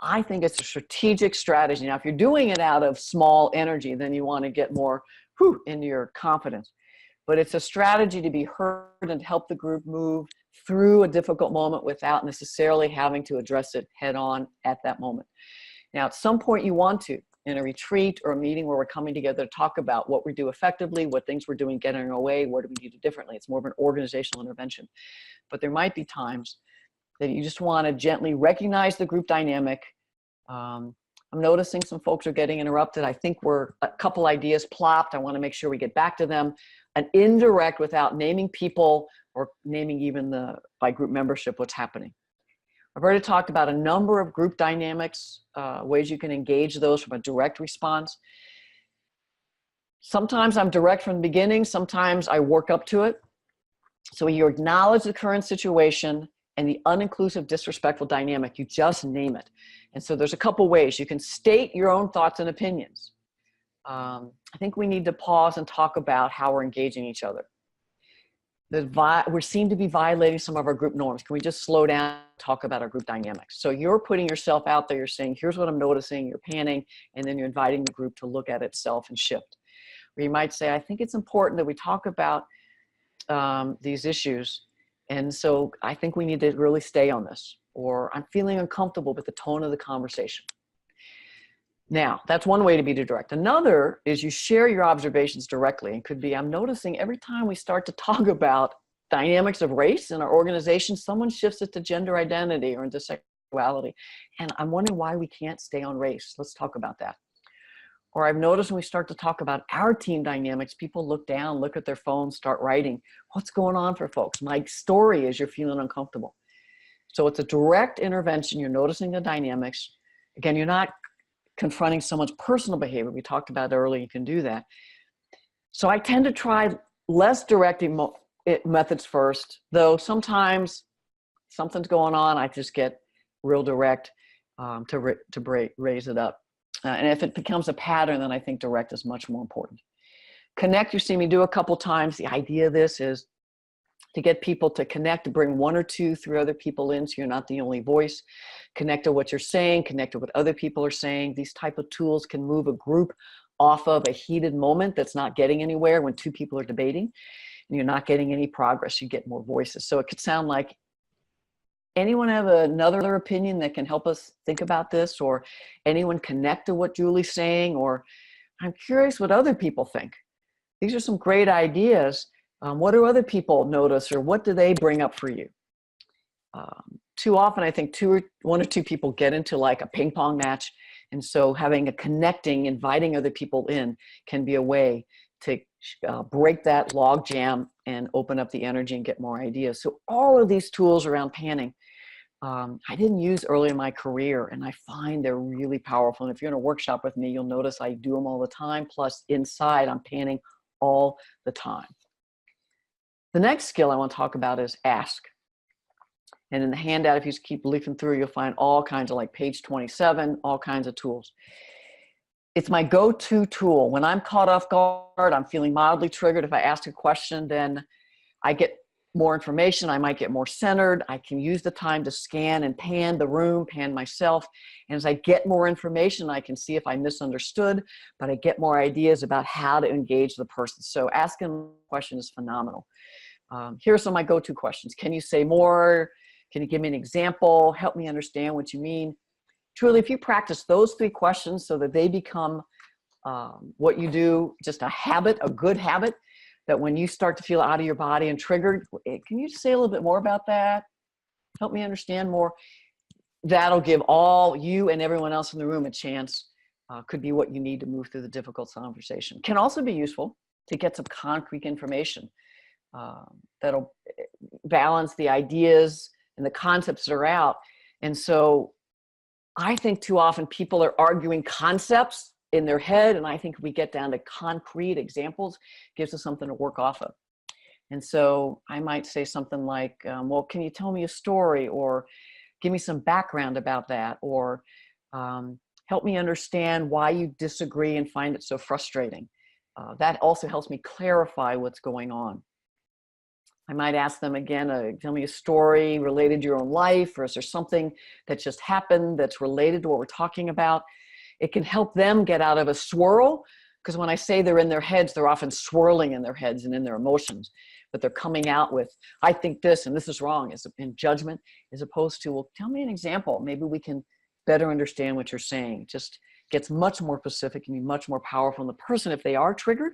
I think it's a strategic strategy. Now, if you're doing it out of small energy, then you want to get more into your confidence. But it's a strategy to be heard and help the group move through a difficult moment without necessarily having to address it head on at that moment. Now, at some point you want to, in a retreat or a meeting where we're coming together to talk about what we do effectively, what things we're doing getting away, what do we need to do differently. It's more of an organizational intervention. But there might be times that you just want to gently recognize the group dynamic. I'm noticing some folks are getting interrupted. I think we're a couple ideas plopped. I want to make sure we get back to them. An indirect without naming people or naming even by group membership what's happening. I've already talked about a number of group dynamics, ways you can engage those from a direct response. Sometimes I'm direct from the beginning, sometimes I work up to it. So you acknowledge the current situation and the uninclusive, disrespectful dynamic, you just name it. And so there's a couple ways. You can state your own thoughts and opinions. I think we need to pause and talk about how we're engaging each other. We seem to be violating some of our group norms. Can we just slow down and talk about our group dynamics? So you're putting yourself out there, you're saying, here's what I'm noticing, you're panning, and then you're inviting the group to look at itself and shift. Or you might say, I think it's important that we talk about these issues, and so I think we need to really stay on this. Or I'm feeling uncomfortable with the tone of the conversation. Now, that's one way to be direct. Another is you share your observations directly. It could be, I'm noticing every time we start to talk about dynamics of race in our organization, someone shifts it to gender identity or into sexuality. And I'm wondering why we can't stay on race. Let's talk about that. Or I've noticed when we start to talk about our team dynamics, people look down, look at their phones, start writing. What's going on for folks? My story is you're feeling uncomfortable. So it's a direct intervention. You're noticing the dynamics. Again, you're not confronting someone's personal behavior. We talked about earlier, you can do that. So I tend to try less direct methods first, though sometimes something's going on, I just get real direct to raise it up. And if it becomes a pattern, then I think direct is much more important. Connect, you see me do a couple times. The idea of this is to get people to connect, to bring 1 or 2, 3 other people in so you're not the only voice. Connect to what you're saying, connect to what other people are saying. These type of tools can move a group off of a heated moment that's not getting anywhere when 2 people are debating and you're not getting any progress. You get more voices. So it could sound like, anyone have another opinion that can help us think about this? Or anyone connect to what Julie's saying? Or I'm curious what other people think. These are some great ideas. What do other people notice, or what do they bring up for you? Too often, I think 1 or 2 people get into like a ping pong match. And so having a connecting, inviting other people in can be a way to break that log jam and open up the energy and get more ideas. So all of these tools around panning, I didn't use early in my career, and I find they're really powerful. And if you're in a workshop with me, you'll notice I do them all the time. Plus inside, I'm panning all the time. The next skill I want to talk about is ask. And in the handout, if you just keep leafing through, you'll find all kinds of, like page 27, all kinds of tools. It's my go-to tool. When I'm caught off guard, I'm feeling mildly triggered. If I ask a question, then I get more information. I might get more centered. I can use the time to scan and pan the room, pan myself. And as I get more information, I can see if I misunderstood, but I get more ideas about how to engage the person. So asking a question is phenomenal. Here are some of my go-to questions. Can you say more? Can you give me an example? Help me understand what you mean. Truly, if you practice those 3 questions so that they become what you do, just a habit, a good habit, that when you start to feel out of your body and triggered, can you say a little bit more about that? Help me understand more. That'll give all you and everyone else in the room a chance. Could be what you need to move through the difficult conversation. Can also be useful to get some concrete information that'll balance the ideas and the concepts that are out. And so I think too often people are arguing concepts in their head, and I think if we get down to concrete examples, gives us something to work off of. And so I might say something like, well, can you tell me a story, or give me some background about that, or help me understand why you disagree and find it so frustrating. That also helps me clarify what's going on. I might ask them again, tell me a story related to your own life, or is there something that just happened that's related to what we're talking about? It can help them get out of a swirl, because when I say they're in their heads, they're often swirling in their heads and in their emotions, but they're coming out with, I think this and this is wrong, in judgment, as opposed to, well, tell me an example. Maybe we can better understand what you're saying. It just gets much more specific and be much more powerful in the person if they are triggered.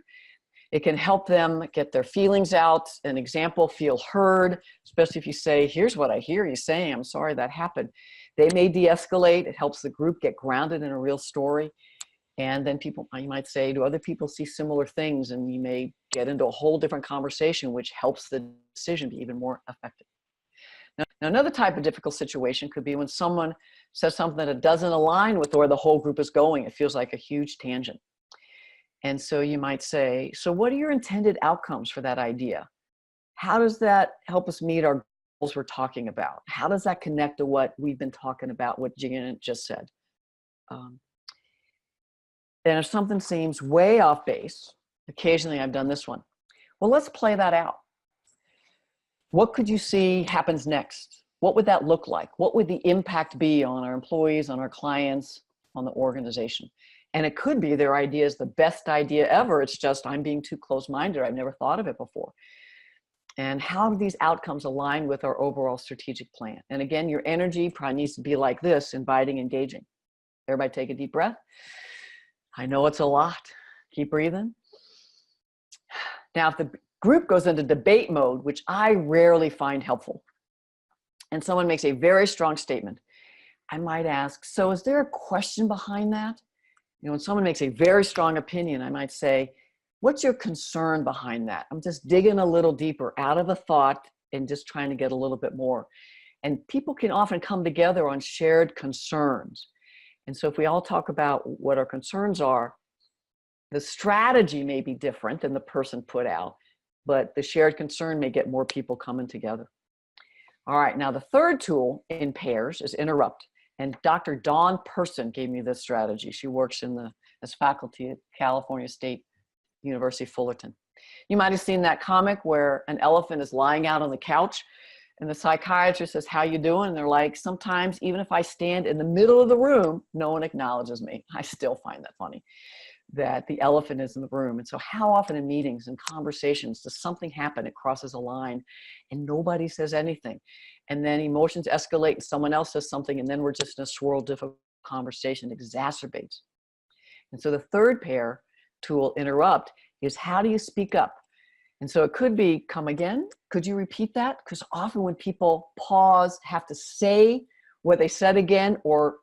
It can help them get their feelings out. An example, feel heard, especially if you say, here's what I hear you saying, I'm sorry that happened. They may de-escalate. It helps the group get grounded in a real story. And then people, you might say, do other people see similar things? And you may get into a whole different conversation, which helps the decision be even more effective. Now, another type of difficult situation could be when someone says something that doesn't align with where the whole group is going. It feels like a huge tangent. And so you might say, so what are your intended outcomes for that idea? How does that help us meet our goals we're talking about? How does that connect to what we've been talking about, what Janet just said? And if something seems way off base, occasionally I've done this one. Well, let's play that out. What could you see happens next? What would that look like? What would the impact be on our employees, on our clients, on the organization? And it could be their idea is the best idea ever. It's just I'm being too close-minded. I've never thought of it before. And how do these outcomes align with our overall strategic plan? And again, your energy probably needs to be like this, inviting, engaging. Everybody take a deep breath. I know it's a lot. Keep breathing. Now, if the group goes into debate mode, which I rarely find helpful, and someone makes a very strong statement, I might ask, so is there a question behind that? You know, when someone makes a very strong opinion, I might say, what's your concern behind that? I'm just digging a little deeper out of a thought and just trying to get a little bit more. And people can often come together on shared concerns. And so if we all talk about what our concerns are, the strategy may be different than the person put out, but the shared concern may get more people coming together. All right, now the third tool in pairs is interrupt. And Dr. Dawn Person gave me this strategy. She works as faculty at California State University, Fullerton. You might have seen that comic where an elephant is lying out on the couch and the psychiatrist says, how you doing? And they're like, sometimes even if I stand in the middle of the room, no one acknowledges me. I still find that funny, that the elephant is in the room. And so how often in meetings and conversations does something happen, it crosses a line and nobody says anything? And then emotions escalate and someone else says something and then we're just in a swirl, difficult conversation. It exacerbates. And so the third pair tool, interrupt, is how do you speak up? And so it could be, come again, could you repeat that? Because often when people pause, have to say what they said again or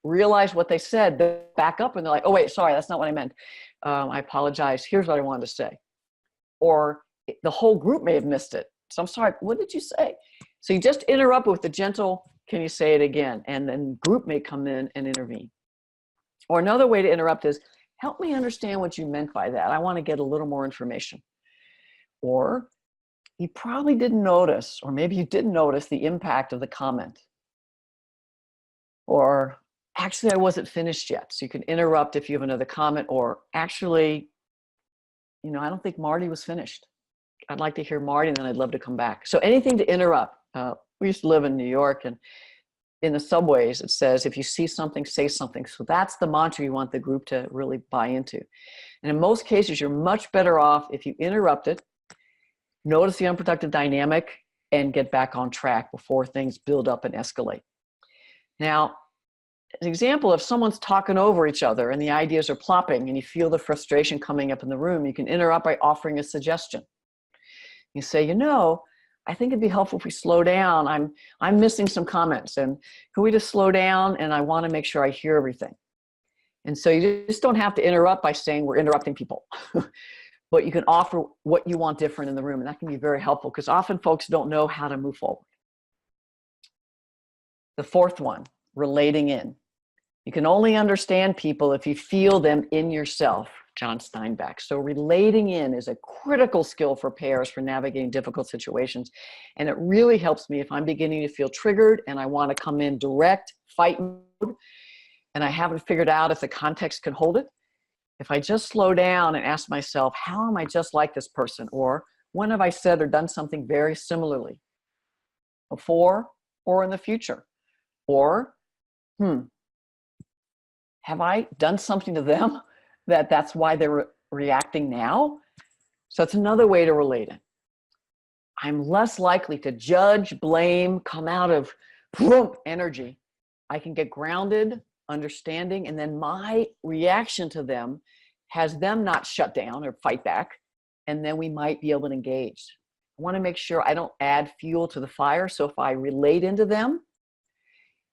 realize what they said, they back up and they're like, oh wait, sorry, that's not what I meant. I apologize, here's what I wanted to say. Or the whole group may have missed it. So I'm sorry, what did you say? So you just interrupt with the gentle, can you say it again? And then group may come in and intervene. Or another way to interrupt is, help me understand what you meant by that. I want to get a little more information. Or you probably didn't notice, or maybe you didn't notice the impact of the comment. Or actually, I wasn't finished yet. So you can interrupt if you have another comment, or actually, you know, I don't think Marty was finished. I'd like to hear Marty, and then I'd love to come back. So anything to interrupt. We used to live in New York, and in the subways, it says, if you see something, say something. So that's the mantra you want the group to really buy into. And in most cases, you're much better off if you interrupt it, notice the unproductive dynamic, and get back on track before things build up and escalate. Now, an example, if someone's talking over each other and the ideas are plopping and you feel the frustration coming up in the room, you can interrupt by offering a suggestion. You say, you know, I think it'd be helpful if we slow down. I'm missing some comments, and can we just slow down? And I want to make sure I hear everything. And so you just don't have to interrupt by saying we're interrupting people, but you can offer what you want different in the room. And that can be very helpful because often folks don't know how to move forward. The fourth one, relating in. You can only understand people if you feel them in yourself, John Steinbeck. So relating in is a critical skill for pairs for navigating difficult situations. And it really helps me if I'm beginning to feel triggered and I want to come in direct fight mode and I haven't figured out if the context can hold it. If I just slow down and ask myself, how am I just like this person? Or when have I said or done something very similarly before or in the future? Or, have I done something to them that's why they're reacting now? So it's another way to relate it. I'm less likely to judge, blame, come out of energy. I can get grounded, understanding, and then my reaction to them has them not shut down or fight back, and then we might be able to engage. I want to make sure I don't add fuel to the fire, so if I relate into them,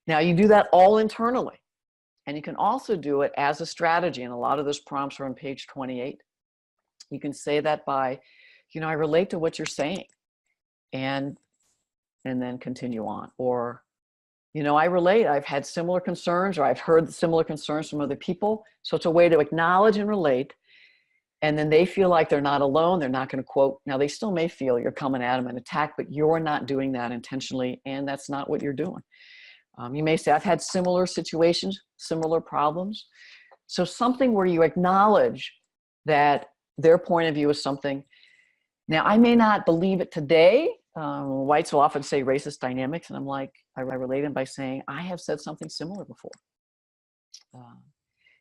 now you do that all internally. And you can also do it as a strategy. And a lot of those prompts are on page 28. You can say that by, I relate to what you're saying, and then continue on. Or, I relate, I've had similar concerns, or I've heard similar concerns from other people. So it's a way to acknowledge and relate. And then they feel like they're not alone. They're not going to quote. Now they still may feel you're coming at them and attack, but you're not doing that intentionally. And that's not what you're doing. You may say, I've had similar situations, similar problems. So something where you acknowledge that their point of view is something. Now, I may not believe it today. Whites will often say racist dynamics, and I'm like, I relate them by saying, I have said something similar before.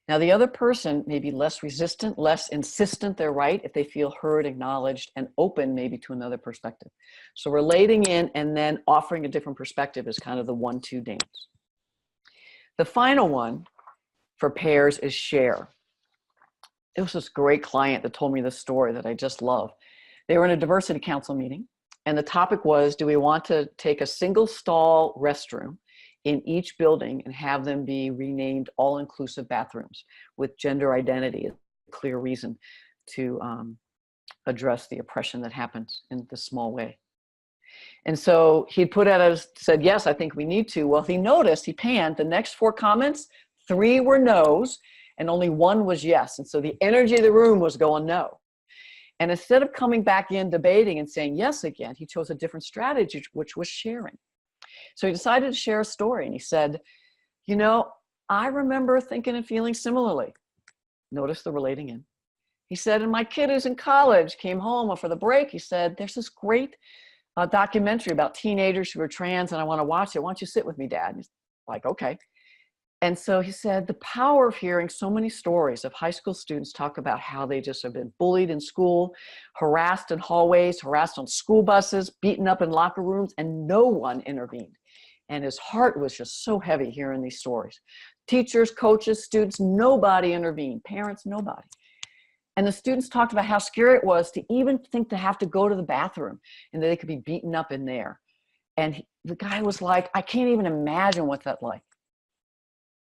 Now, the other person may be less resistant, less insistent they're right if they feel heard, acknowledged, and open maybe to another perspective. So relating in and then offering a different perspective is kind of the 1-2 dance. The final one for pairs is share. It was this great client that told me this story that I just love. They were in a diversity council meeting, and the topic was, do we want to take a single stall restroom in each building and have them be renamed all-inclusive bathrooms with gender identity, a clear reason to address the oppression that happens in this small way. And so he said, yes, I think we need to. Well, he noticed, he panned, the next 4 comments, 3 were no's and only 1 was yes. And so the energy of the room was going no. And instead of coming back in debating and saying yes again, he chose a different strategy, which was sharing. So he decided to share a story, and he said, I remember thinking and feeling similarly. Notice the relating in. He said, and my kid who's in college came home for the break. He said, there's this great documentary about teenagers who are trans, and I want to watch it. Why don't you sit with me, Dad? And he's like, okay. And so he said, the power of hearing so many stories of high school students talk about how they just have been bullied in school, harassed in hallways, harassed on school buses, beaten up in locker rooms, and no one intervened. And his heart was just so heavy hearing these stories. Teachers, coaches, students, nobody intervened. Parents, nobody. And the students talked about how scary it was to even think to have to go to the bathroom and that they could be beaten up in there. And the guy was like, I can't even imagine what that's like.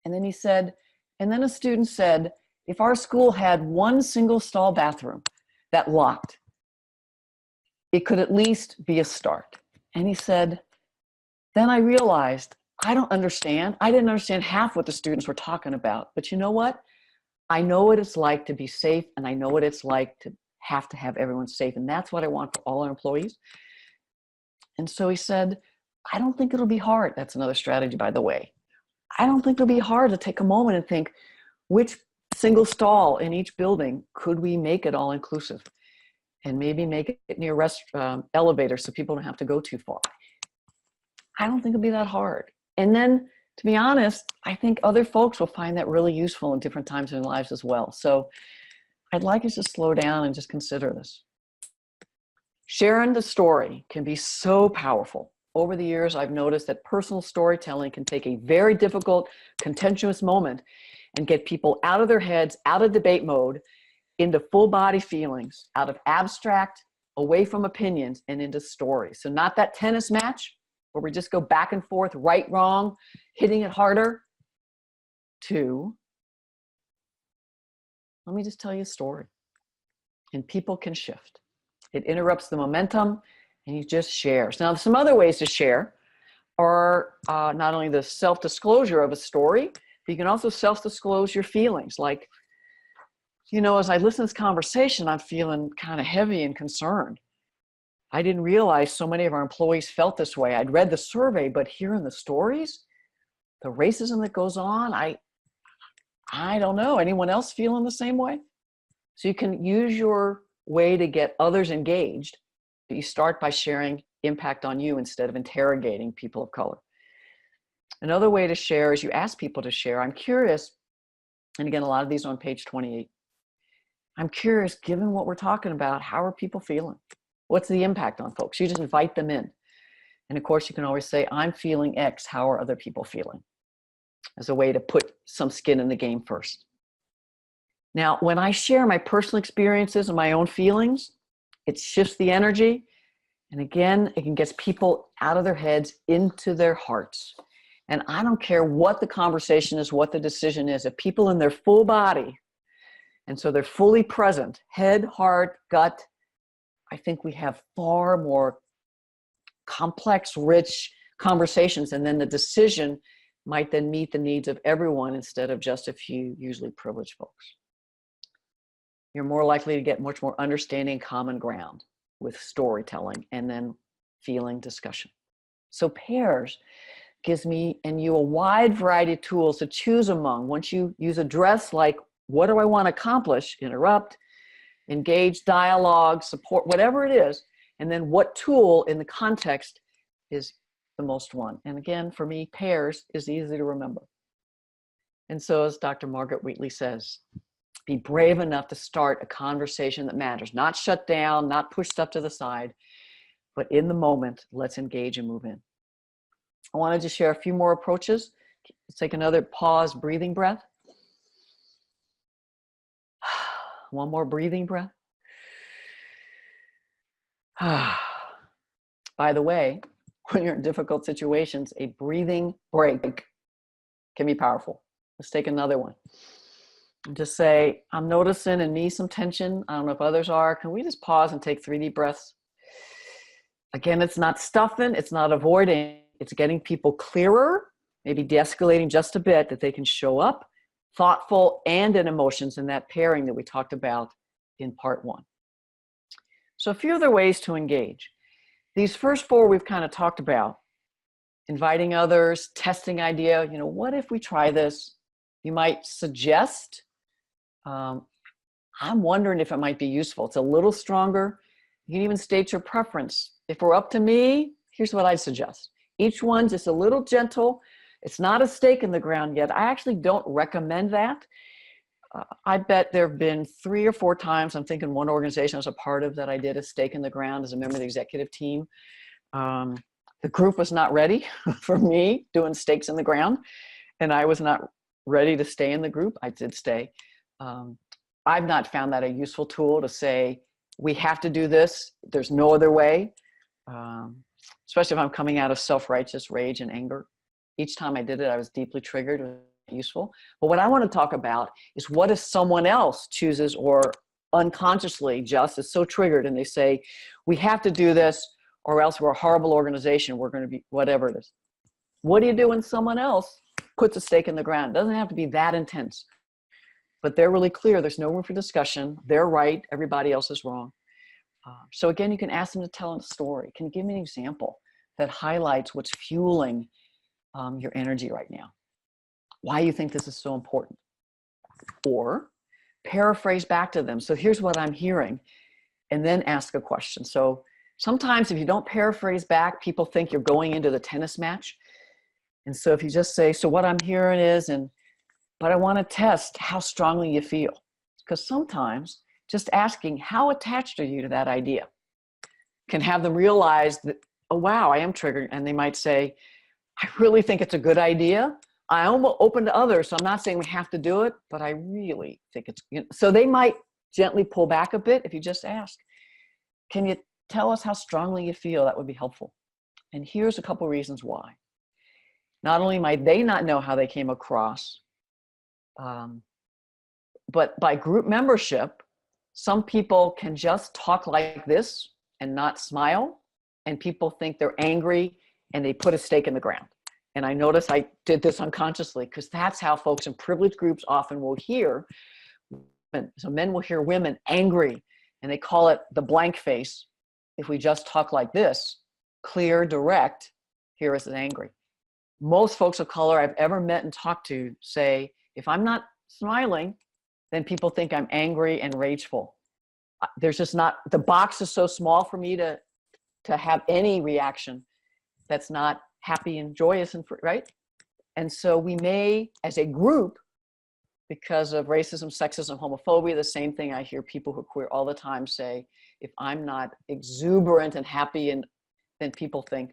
And then he said, and then a student said, if our school had one single stall bathroom that locked, it could at least be a start. And he said, then I realized I didn't understand half what the students were talking about. But you know what? I know what it's like to be safe, and I know what it's like to have everyone safe. And that's what I want for all our employees. And so he said, I don't think it'll be hard. That's another strategy, by the way. I don't think it'll be hard to take a moment and think, which single stall in each building could we make it all inclusive? and maybe make it near elevators so people don't have to go too far. I don't think it'll be that hard. And then, to be honest, I think other folks will find that really useful in different times in their lives as well. So I'd like us to slow down and just consider this. Sharing the story can be so powerful. Over the years, I've noticed that personal storytelling can take a very difficult, contentious moment and get people out of their heads, out of debate mode, into full body feelings, out of abstract, away from opinions, and into stories. So not that tennis match where we just go back and forth, right, wrong, hitting it harder, to, let me just tell you a story. And people can shift. It interrupts the momentum, and you just share. So now, some other ways to share are not only the self-disclosure of a story, but you can also self-disclose your feelings. Like, you know, as I listen to this conversation, I'm feeling kind of heavy and concerned. I didn't realize so many of our employees felt this way. I'd read the survey, but hearing the stories, the racism that goes on, I don't know. Anyone else feeling the same way? So you can use your way to get others engaged, but you start by sharing impact on you instead of interrogating people of color. Another way to share is you ask people to share. I'm curious, and again, a lot of these are on page 28. I'm curious, given what we're talking about, how are people feeling? What's the impact on folks? You just invite them in. And of course, you can always say, I'm feeling X. How are other people feeling? As a way to put some skin in the game first. Now, when I share my personal experiences and my own feelings, it shifts the energy. And again, it can get people out of their heads into their hearts. And I don't care what the conversation is, what the decision is. If people in their full body, and so they're fully present, head, heart, gut, I think we have far more complex, rich conversations. And then the decision might then meet the needs of everyone instead of just a few usually privileged folks. You're more likely to get much more understanding, common ground with storytelling and then feeling discussion. So pairs gives me and you a wide variety of tools to choose among. Once you use address like, what do I want to accomplish? Interrupt, engage, dialogue, support, whatever it is. And then what tool in the context is the most one. And again, for me, pairs is easy to remember. And so as Dr. Margaret Wheatley says, be brave enough to start a conversation that matters, not shut down, not push stuff to the side, but in the moment, let's engage and move in. I wanted to share a few more approaches. Let's take another pause, breathing breath. One more breathing breath. By the way, when you're in difficult situations, a breathing break can be powerful. Let's take another one. Just say, I'm noticing in me some tension. I don't know if others are. Can we just pause and take 3 deep breaths? Again, it's not stuffing, it's not avoiding, it's getting people clearer, maybe de-escalating just a bit, that they can show up thoughtful and in emotions in that pairing that we talked about in part 1. So a few other ways to engage. These first 4 we've kind of talked about. Inviting others, testing idea, you know, what if we try this? You might suggest, I'm wondering if it might be useful. It's a little stronger. You can even state your preference. If we're up to me, here's what I'd suggest. Each one just a little gentle. It's not a stake in the ground yet. I actually don't recommend that. I bet there have been 3 or 4 times, I'm thinking one organization I was a part of, that I did a stake in the ground as a member of the executive team. The group was not ready for me doing stakes in the ground, and I was not ready to stay in the group. I did stay. I've not found that a useful tool to say, we have to do this, there's no other way, especially if I'm coming out of self-righteous rage and anger. Each time I did it, I was deeply triggered. It was useful. But what I want to talk about is, what if someone else chooses, or unconsciously just is so triggered and they say, we have to do this or else we're a horrible organization, we're going to be whatever it is. What do you do when someone else puts a stake in the ground? It doesn't have to be that intense, but they're really clear. There's no room for discussion. They're right. Everybody else is wrong. So again, you can ask them to tell a story. Can you give me an example that highlights what's fueling your energy right now? Why you think this is so important? Or paraphrase back to them. So here's what I'm hearing. and then ask a question. So sometimes if you don't paraphrase back, people think you're going into the tennis match. And so if you just say, so what I'm hearing is, but I want to test how strongly you feel. Because sometimes just asking, how attached are you to that idea, can have them realize that, oh, wow, I am triggered. And they might say, I really think it's a good idea. I'm open to others. So I'm not saying we have to do it, but I really think it's, so they might gently pull back a bit if you just ask, can you tell us how strongly you feel? That would be helpful. And here's a couple reasons why. Not only might they not know how they came across, but by group membership, some people can just talk like this and not smile, and people think they're angry and they put a stake in the ground. And I notice I did this unconsciously because that's how folks in privileged groups often will hear women. So men will hear women angry, and they call it the blank face. If we just talk like this, clear, direct, here is angry. Most folks of color I've ever met and talked to say, if I'm not smiling, then people think I'm angry and rageful. There's just not, the box is so small for me to have any reaction that's not happy and joyous and right? And so we may, as a group, because of racism, sexism, homophobia, the same thing I hear people who are queer all the time say, if I'm not exuberant and happy, and then people think.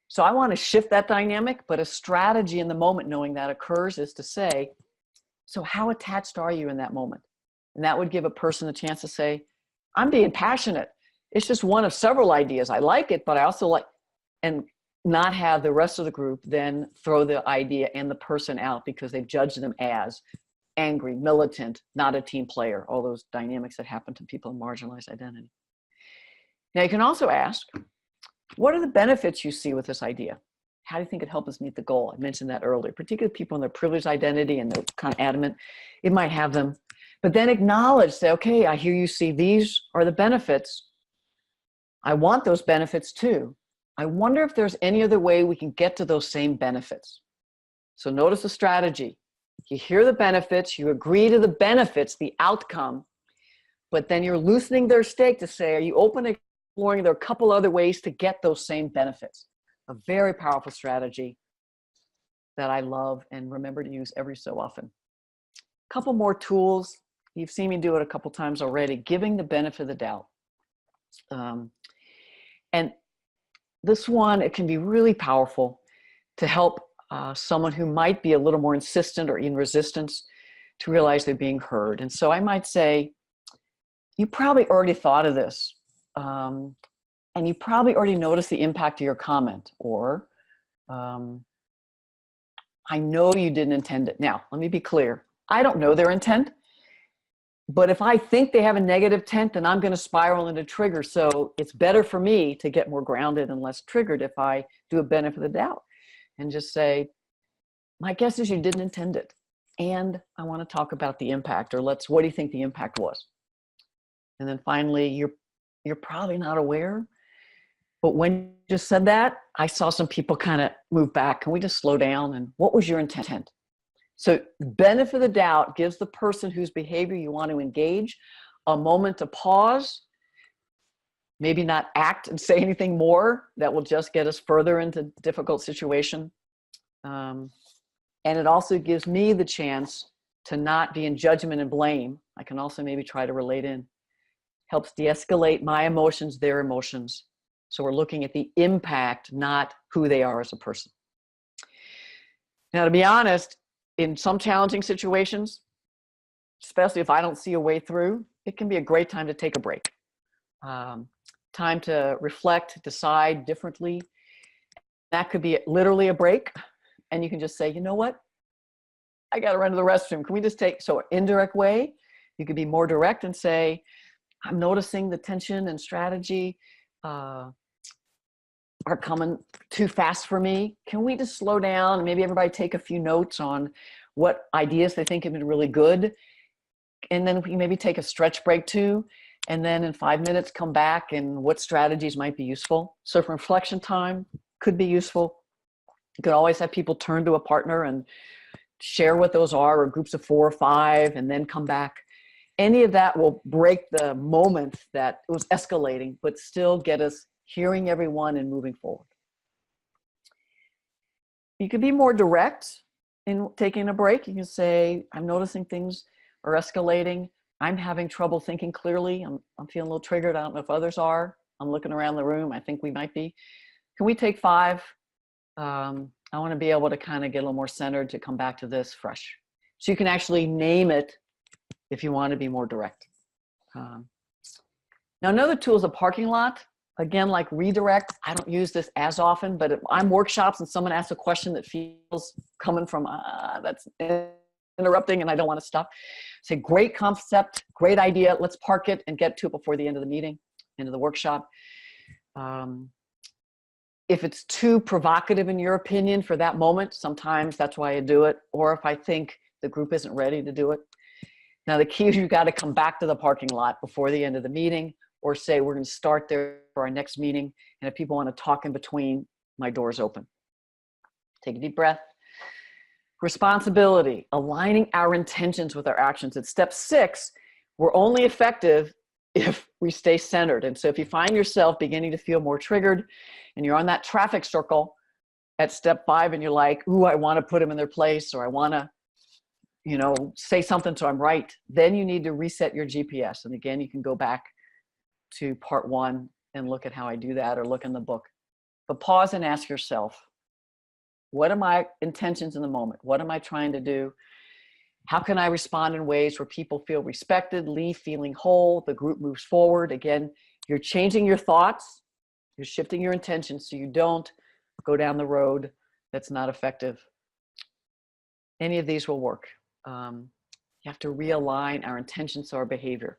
So I want to shift that dynamic, but a strategy in the moment knowing that occurs is to say, so how attached are you in that moment? And that would give a person a chance to say, I'm being passionate. It's just one of several ideas. I like it, but I also like, and not have the rest of the group then throw the idea and the person out because they've judged them as angry, militant, not a team player, all those dynamics that happen to people in marginalized identity. Now you can also ask, what are the benefits you see with this idea? How do you think it helps us meet the goal? I mentioned that earlier, particularly people in their privileged identity and they're kind of adamant, it might have them, but then acknowledge, say, okay, I hear you see these are the benefits. I want those benefits too. I wonder if there's any other way we can get to those same benefits. So notice the strategy. You hear the benefits, you agree to the benefits, the outcome, but then you're loosening their stake to say, are you open to exploring there are a couple other ways to get those same benefits? A very powerful strategy that I love and remember to use every so often. A couple more tools. You've seen me do it a couple times already, giving the benefit of the doubt. And this one, it can be really powerful to help someone who might be a little more insistent or in resistance to realize they're being heard. And so I might say, you probably already thought of this. And you probably already noticed the impact of your comment, or I know you didn't intend it. Now, let me be clear. I don't know their intent, but if I think they have a negative intent, then I'm going to spiral into trigger. So it's better for me to get more grounded and less triggered if I do a benefit of the doubt and just say, my guess is you didn't intend it. And I want to talk about the impact, or what do you think the impact was? And then finally, you're probably not aware, but when you just said that, I saw some people kind of move back. Can we just slow down? And what was your intent? So benefit of the doubt gives the person whose behavior you want to engage a moment to pause, maybe not act and say anything more that will just get us further into difficult situation. And it also gives me the chance to not be in judgment and blame. I can also maybe try to relate in. Helps de-escalate my emotions, their emotions. So we're looking at the impact, not who they are as a person. Now, to be honest, in some challenging situations, especially if I don't see a way through, it can be a great time to take a break. Time to reflect, decide differently. That could be literally a break. And you can just say, you know what? I got to run to the restroom. Can we just take, so indirect way, you could be more direct and say, I'm noticing the tension and strategy are coming too fast for me. Can we just slow down and maybe everybody take a few notes on what ideas they think have been really good? And then we can maybe take a stretch break too. And then in 5 minutes, come back and what strategies might be useful. So for reflection time could be useful. You could always have people turn to a partner and share what those are, or groups of 4 or 5, and then come back. Any of that will break the moment that it was escalating, but still get us hearing everyone and moving forward. You can be more direct in taking a break. You can say, I'm noticing things are escalating. I'm having trouble thinking clearly. I'm feeling a little triggered. I don't know if others are. I'm looking around the room. I think we might be. Can we take 5? I want to be able to kind of get a little more centered to come back to this fresh. So you can actually name it if you want to be more direct. Now another tool is a parking lot. Again, like redirect, I don't use this as often, but if I'm workshops and someone asks a question that feels coming from, that's interrupting and I don't want to stop. Say, great concept, great idea, let's park it and get to it before the end of the meeting, end of the workshop. If it's too provocative in your opinion for that moment, sometimes that's why I do it. Or if I think the group isn't ready to do it. Now the key is you got to come back to the parking lot before the end of the meeting, or say we're going to start there for our next meeting. And if people want to talk in between, my door's open. Take a deep breath. Responsibility, aligning our intentions with our actions. At step 6, we're only effective if we stay centered. And so if you find yourself beginning to feel more triggered and you're on that traffic circle at step 5 and you're like, ooh, I want to put them in their place, or I want to, say something so I'm right, then you need to reset your GPS. And again, you can go back to part 1 and look at how I do that, or look in the book. But pause and ask yourself, what are my intentions in the moment? What am I trying to do? How can I respond in ways where people feel respected, leave feeling whole, the group moves forward? Again, you're changing your thoughts, you're shifting your intention so you don't go down the road that's not effective. Any of these will work. You have to realign our intentions to our behavior.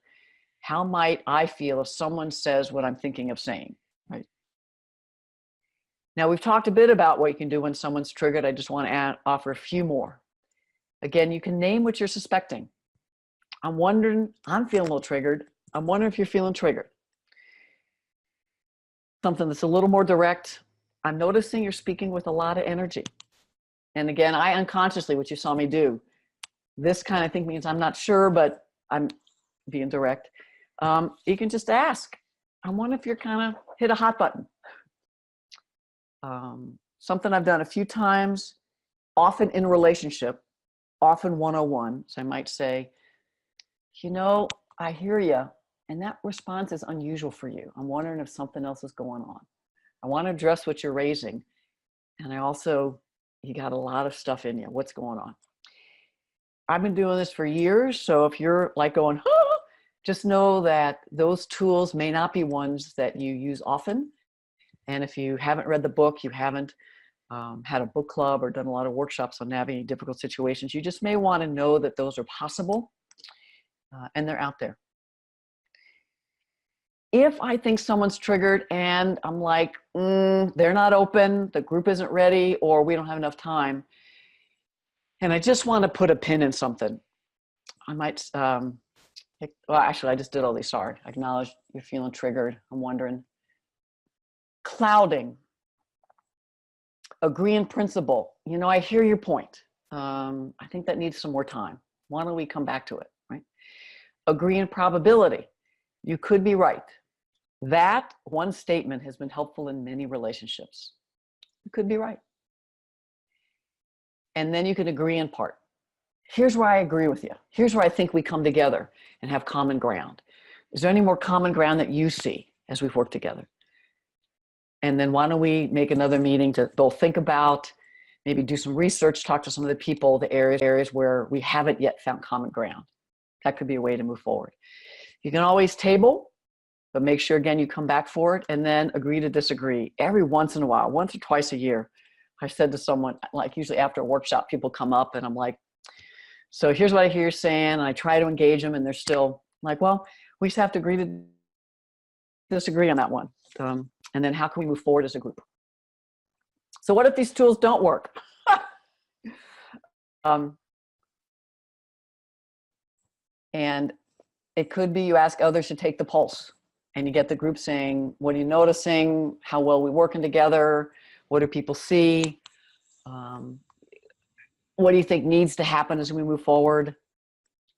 How might I feel if someone says what I'm thinking of saying, right? Now, we've talked a bit about what you can do when someone's triggered. I just want to offer a few more. Again, you can name what you're suspecting. I'm wondering, I'm feeling a little triggered. I'm wondering if you're feeling triggered. Something that's a little more direct. I'm noticing you're speaking with a lot of energy. And again, I unconsciously, what you saw me do, this kind of thing means I'm not sure, but I'm being direct. You can just ask. I wonder if you're kind of hit a hot button. Something I've done a few times, often in relationship, often one-on-one. So I might say, I hear you, and that response is unusual for you. I'm wondering if something else is going on. I want to address what you're raising. And you got a lot of stuff in you. What's going on? I've been doing this for years. So if you're like going, just know that those tools may not be ones that you use often. And if you haven't read the book, you haven't had a book club or done a lot of workshops on navigating difficult situations, you just may want to know that those are possible and they're out there. If I think someone's triggered and I'm like, they're not open, the group isn't ready, or we don't have enough time, and I just want to put a pin in something, I might, actually, I just did all these, sorry. Acknowledge you're feeling triggered. I'm wondering. Clouding. Agree in principle. I hear your point. I think that needs some more time. Why don't we come back to it, right? Agree in probability. You could be right. That one statement has been helpful in many relationships. You could be right. And then you can agree in part. Here's where I agree with you. Here's where I think we come together and have common ground. Is there any more common ground that you see as we've worked together? And then why don't we make another meeting to both think about, maybe do some research, talk to some of the people, the areas where we haven't yet found common ground. That could be a way to move forward. You can always table, but make sure, again, you come back for it, and then agree to disagree. Every once in a while, once or twice a year, I said to someone, like usually after a workshop, people come up and I'm like, so here's what I hear you saying. And I try to engage them and they're still like, well, we just have to agree to disagree on that one. And then how can we move forward as a group? So what if these tools don't work? And it could be you ask others to take the pulse and you get the group saying, what are you noticing? How well we working together? What do people see? What do you think needs to happen as we move forward?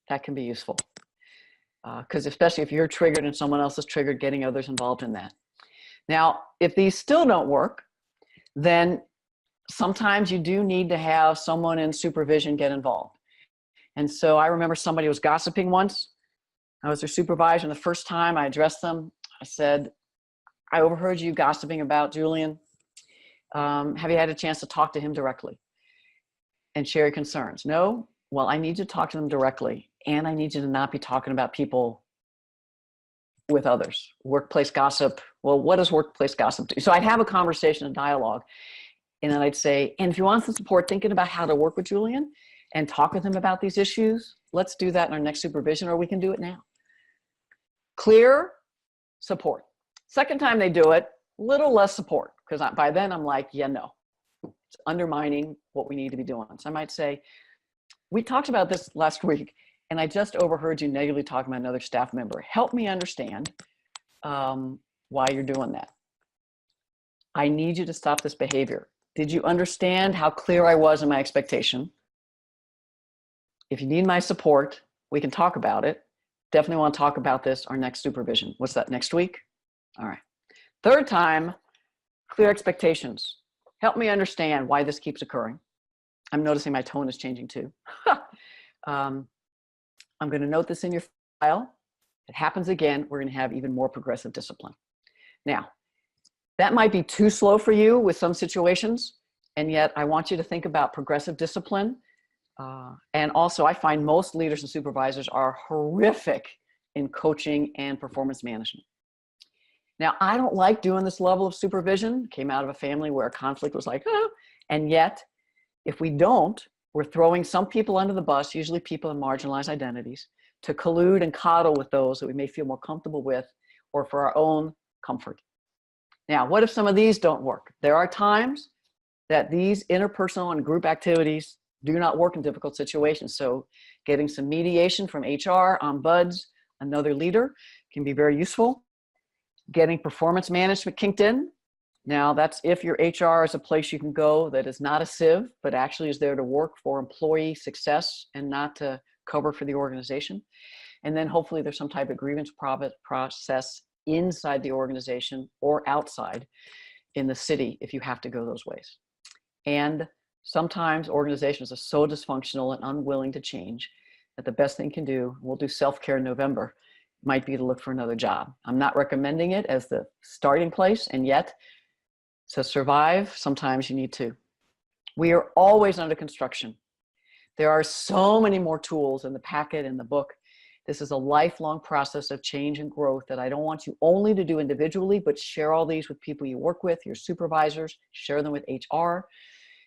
That can be useful. because especially if you're triggered and someone else is triggered, getting others involved in that. Now, if these still don't work, then sometimes you do need to have someone in supervision get involved. And so I remember somebody was gossiping once. I was their supervisor, and the first time I addressed them, I said, I overheard you gossiping about Julian. Have you had a chance to talk to him directly and share your concerns? No? Well, I need you to talk to them directly, and I need you to not be talking about people with others. Workplace gossip. Well, what does workplace gossip do? So I'd have a conversation, a dialogue, and then I'd say, and if you want some support thinking about how to work with Julian and talk with him about these issues, let's do that in our next supervision, or we can do it now. Clear support. Second time they do it, little less support, because by then I'm like, yeah, no, it's undermining what we need to be doing. So I might say, we talked about this last week, and I just overheard you negatively talking about another staff member. Help me understand why you're doing that. I need you to stop this behavior. Did you understand how clear I was in my expectation? If you need my support, we can talk about it. Definitely want to talk about this our next supervision. What's that, next week? All right. Third time, clear expectations. Help me understand why this keeps occurring. I'm noticing my tone is changing too. I'm going to note this in your file. If it happens again, we're going to have even more progressive discipline. Now, that might be too slow for you with some situations, and yet I want you to think about progressive discipline. And also, I find most leaders and supervisors are horrific in coaching and performance management. Now, I don't like doing this level of supervision. Came out of a family where conflict was like, oh, and yet, if we don't, we're throwing some people under the bus, usually people in marginalized identities, to collude and coddle with those that we may feel more comfortable with or for our own comfort. Now, what if some of these don't work? There are times that these interpersonal and group activities do not work in difficult situations. So getting some mediation from HR on BUDS, another leader, can be very useful. Getting performance management kicked in. Now, that's if your HR is a place you can go that is not a sieve, but actually is there to work for employee success and not to cover for the organization. And then hopefully there's some type of grievance process inside the organization or outside in the city if you have to go those ways. And sometimes organizations are so dysfunctional and unwilling to change that the best thing you can do, we'll do self-care in November, might be to look for another job. I'm not recommending it as the starting place, and yet to survive, sometimes you need to. We are always under construction. There are so many more tools in the packet, in the book. This is a lifelong process of change and growth that I don't want you only to do individually, but share all these with people you work with, your supervisors, share them with HR,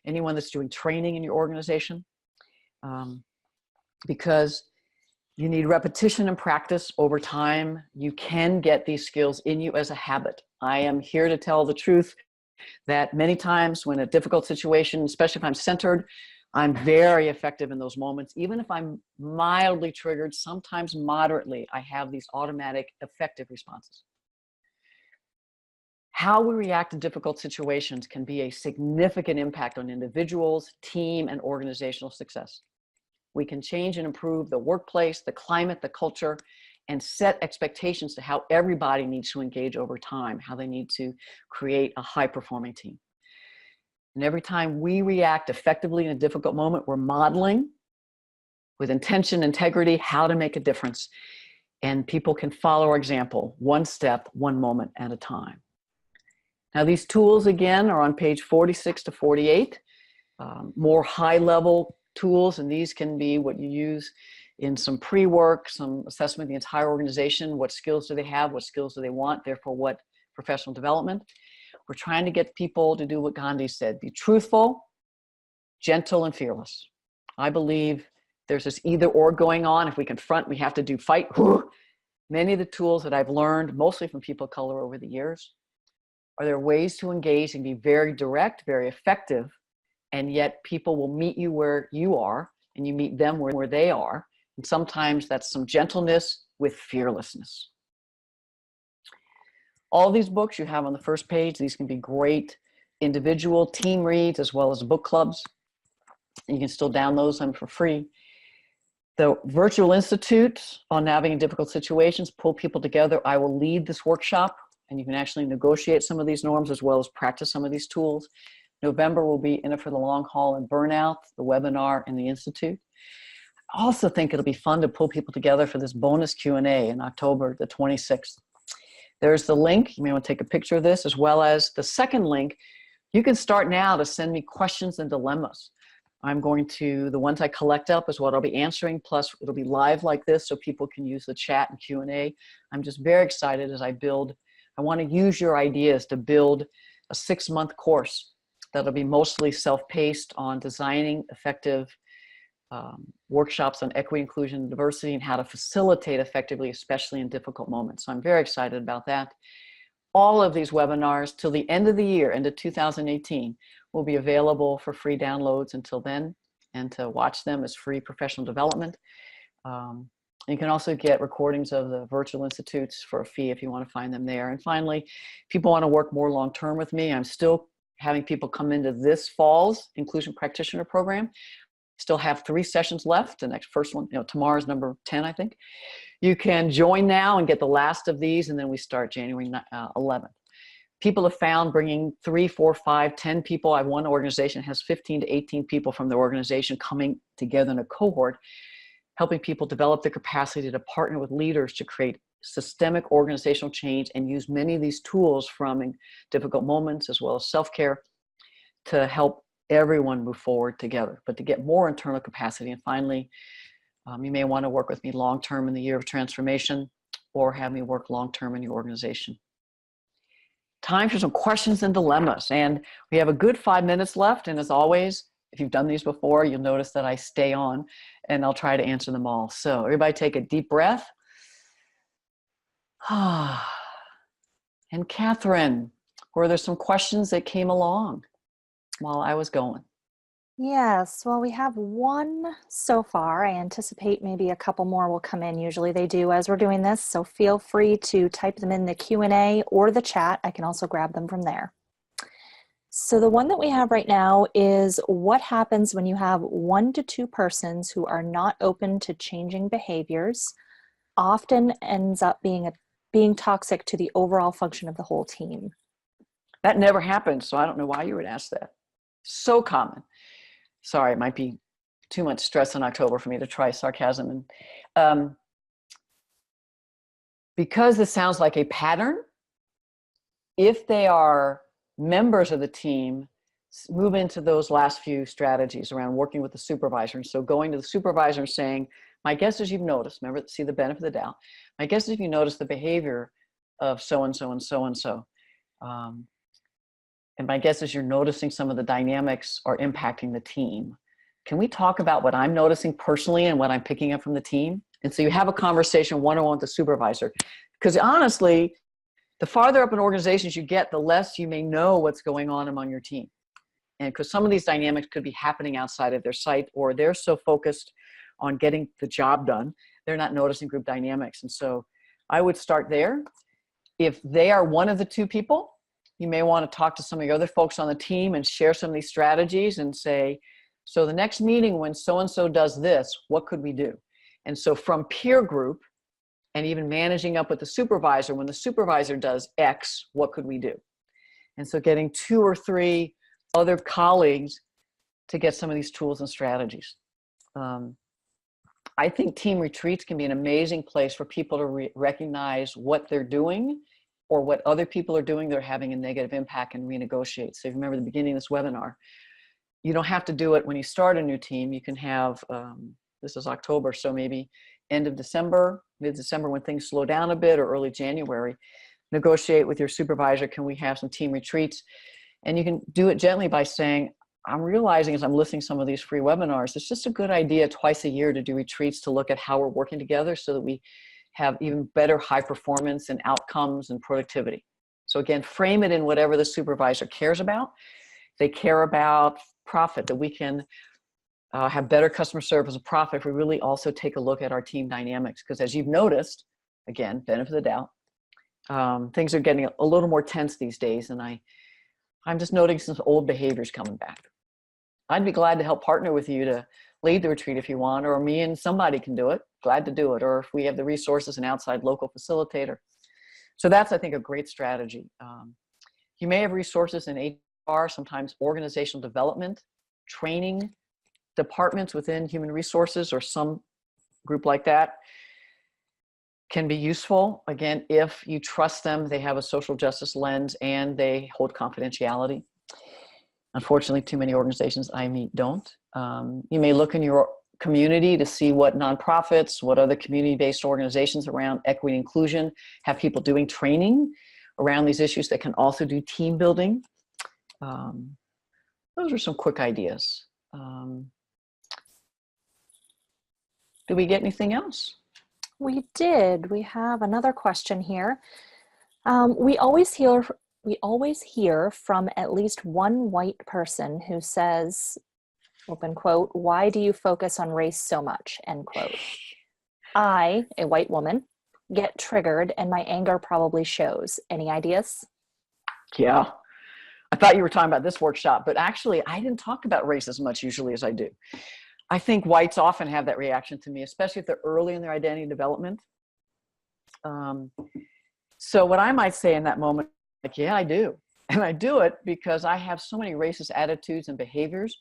anyone that's doing training in your organization, because you need repetition and practice over time. You can get these skills in you as a habit. I am here to tell the truth that many times when a difficult situation, especially if I'm centered, I'm very effective in those moments. Even if I'm mildly triggered, sometimes moderately, I have these automatic effective responses. How we react to difficult situations can be a significant impact on individuals, team, and organizational success. We can change and improve the workplace, the climate, the culture, and set expectations to how everybody needs to engage over time, how they need to create a high-performing team. And every time we react effectively in a difficult moment, we're modeling with intention, integrity, how to make a difference. And people can follow our example, one step, one moment at a time. Now, these tools, again, are on page 46 to 48, more high-level tools, and these can be what you use in some pre-work, some assessment of the entire organization. What skills do they have? What skills do they want? Therefore, what professional development? We're trying to get people to do what Gandhi said, be truthful, gentle, and fearless. I believe there's this either or going on. If we confront, we have to do fight. Many of the tools that I've learned, mostly from people of color over the years, are there ways to engage and be very direct, very effective, and yet people will meet you where you are, and you meet them where they are. And sometimes that's some gentleness with fearlessness. All these books you have on the first page, these can be great individual team reads as well as book clubs. You can still download them for free. The Virtual Institute on Navigating Difficult Situations, pull people together. I will lead this workshop, and you can actually negotiate some of these norms as well as practice some of these tools. November will be In It for the Long Haul and Burnout, the webinar and the Institute. I also think it'll be fun to pull people together for this bonus Q&A in October the 26th. There's the link. You may want to take a picture of this, as well as the second link. You can start now to send me questions and dilemmas. I'm going to, the ones I collect up is what I'll be answering, plus it'll be live like this so people can use the chat and Q&A. I'm just very excited as I build. I want to use your ideas to build a 6-month course that'll be mostly self-paced on designing effective workshops on equity, inclusion, and diversity, and how to facilitate effectively, especially in difficult moments. So I'm very excited about that. All of these webinars till the end of the year, end of 2018, will be available for free downloads until then, and to watch them as free professional development. You can also get recordings of the virtual institutes for a fee if you want to find them there. And finally, if people want to work more long-term with me, I'm still having people come into this fall's Inclusion Practitioner Program. Still have 3 sessions left. The next first one, tomorrow's number 10, I think. You can join now and get the last of these, and then we start January 11th. People have found bringing 3, 4, 5, 10 people. I have one organization has 15 to 18 people from their organization coming together in a cohort, helping people develop the capacity to partner with leaders to create systemic organizational change and use many of these tools from difficult moments as well as self-care to help everyone move forward together, but to get more internal capacity. And finally, you may want to work with me long-term in the year of transformation, or have me work long-term in your organization. Time for some questions and dilemmas. And we have a good 5 minutes left. And as always, if you've done these before, you'll notice that I stay on and I'll try to answer them all. So everybody take a deep breath. And Catherine, were there some questions that came along while I was going? Yes, well, we have one so far. I anticipate maybe a couple more will come in. Usually they do as we're doing this, so feel free to type them in the Q&A or the chat. I can also grab them from there. So the one that we have right now is, what happens when you have 1 to 2 persons who are not open to changing behaviors, often ends up being toxic to the overall function of the whole team? That never happens, so I don't know why you would ask that. So common. Sorry, it might be too much stress in October for me to try sarcasm. And because this sounds like a pattern, if they are members of the team, move into those last few strategies around working with the supervisor. And so going to the supervisor and saying, my guess is you've noticed, remember, see the benefit of the doubt. My guess is if you notice the behavior of so-and-so and so-and-so. And my guess is you're noticing some of the dynamics are impacting the team. Can we talk about what I'm noticing personally and what I'm picking up from the team? And so you have a conversation one-on-one with the supervisor. Because honestly, the farther up in organizations you get, the less you may know what's going on among your team. And because some of these dynamics could be happening outside of their site, or they're so focused on getting the job done, they're not noticing group dynamics. And so I would start there. If they are one of the 2 people, you may want to talk to some of your other folks on the team and share some of these strategies and say, so the next meeting when so-and-so does this, what could we do? And so from peer group and even managing up with the supervisor, when the supervisor does X, what could we do? And so getting 2 or 3 other colleagues to get some of these tools and strategies. I think team retreats can be an amazing place for people to recognize what they're doing or what other people are doing, they're having a negative impact, and renegotiate. So if you remember the beginning of this webinar, you don't have to do it when you start a new team. You can have, this is October, so maybe end of December, mid-December, when things slow down a bit, or early January, negotiate with your supervisor, can we have some team retreats? And you can do it gently by saying, I'm realizing as I'm listening to some of these free webinars, it's just a good idea twice a year to do retreats to look at how we're working together so that we have even better high performance and outcomes and productivity. So again, frame it in whatever the supervisor cares about. They care about profit, that we can have better customer service and profit if we really also take a look at our team dynamics. Because as you've noticed, again, benefit of the doubt, things are getting a little more tense these days, and I'm just noting some old behaviors coming back. I'd be glad to help partner with you to lead the retreat if you want, or me and somebody can do it, glad to do it. Or if we have the resources, an outside local facilitator. So that's, I think, a great strategy. You may have resources in HR, sometimes organizational development, training departments within human resources or some group like that can be useful. Again, if you trust them, they have a social justice lens and they hold confidentiality. Unfortunately, too many organizations I meet don't. You may look in your community to see what nonprofits, what other community-based organizations around equity and inclusion have people doing training around these issues that can also do team building. Those are some quick ideas. Did we get anything else? We did. We have another question here. We always hear from at least one white person who says, open quote, "Why do you focus on race so much?" End quote. I, a white woman, get triggered and my anger probably shows. Any ideas? Yeah. I thought you were talking about this workshop, but actually I didn't talk about race as much usually as I do. I think whites often have that reaction to me, especially if they're early in their identity development. So what I might say in that moment, like, yeah, I do. And I do it because I have so many racist attitudes and behaviors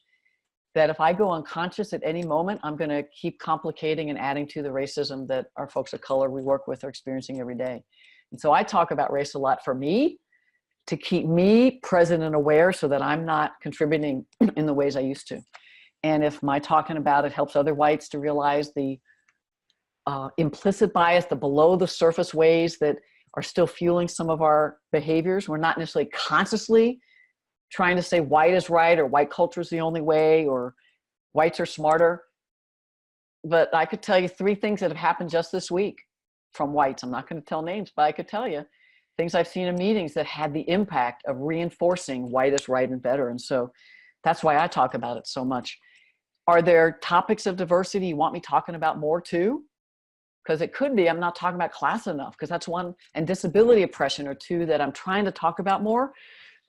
that if I go unconscious at any moment, I'm going to keep complicating and adding to the racism that our folks of color we work with are experiencing every day. And so I talk about race a lot for me, to keep me present and aware so that I'm not contributing in the ways I used to. And if my talking about it helps other whites to realize the implicit bias, the below the surface ways that are still fueling some of our behaviors, we're not necessarily consciously trying to say white is right or white culture is the only way or whites are smarter. But I could tell you 3 things that have happened just this week from whites. I'm not going to tell names, but I could tell you things I've seen in meetings that had the impact of reinforcing white is right and better. And so that's why I talk about it so much. Are there topics of diversity you want me talking about more too? Because it could be I'm not talking about class enough, because that's one, and disability oppression are 2 that I'm trying to talk about more,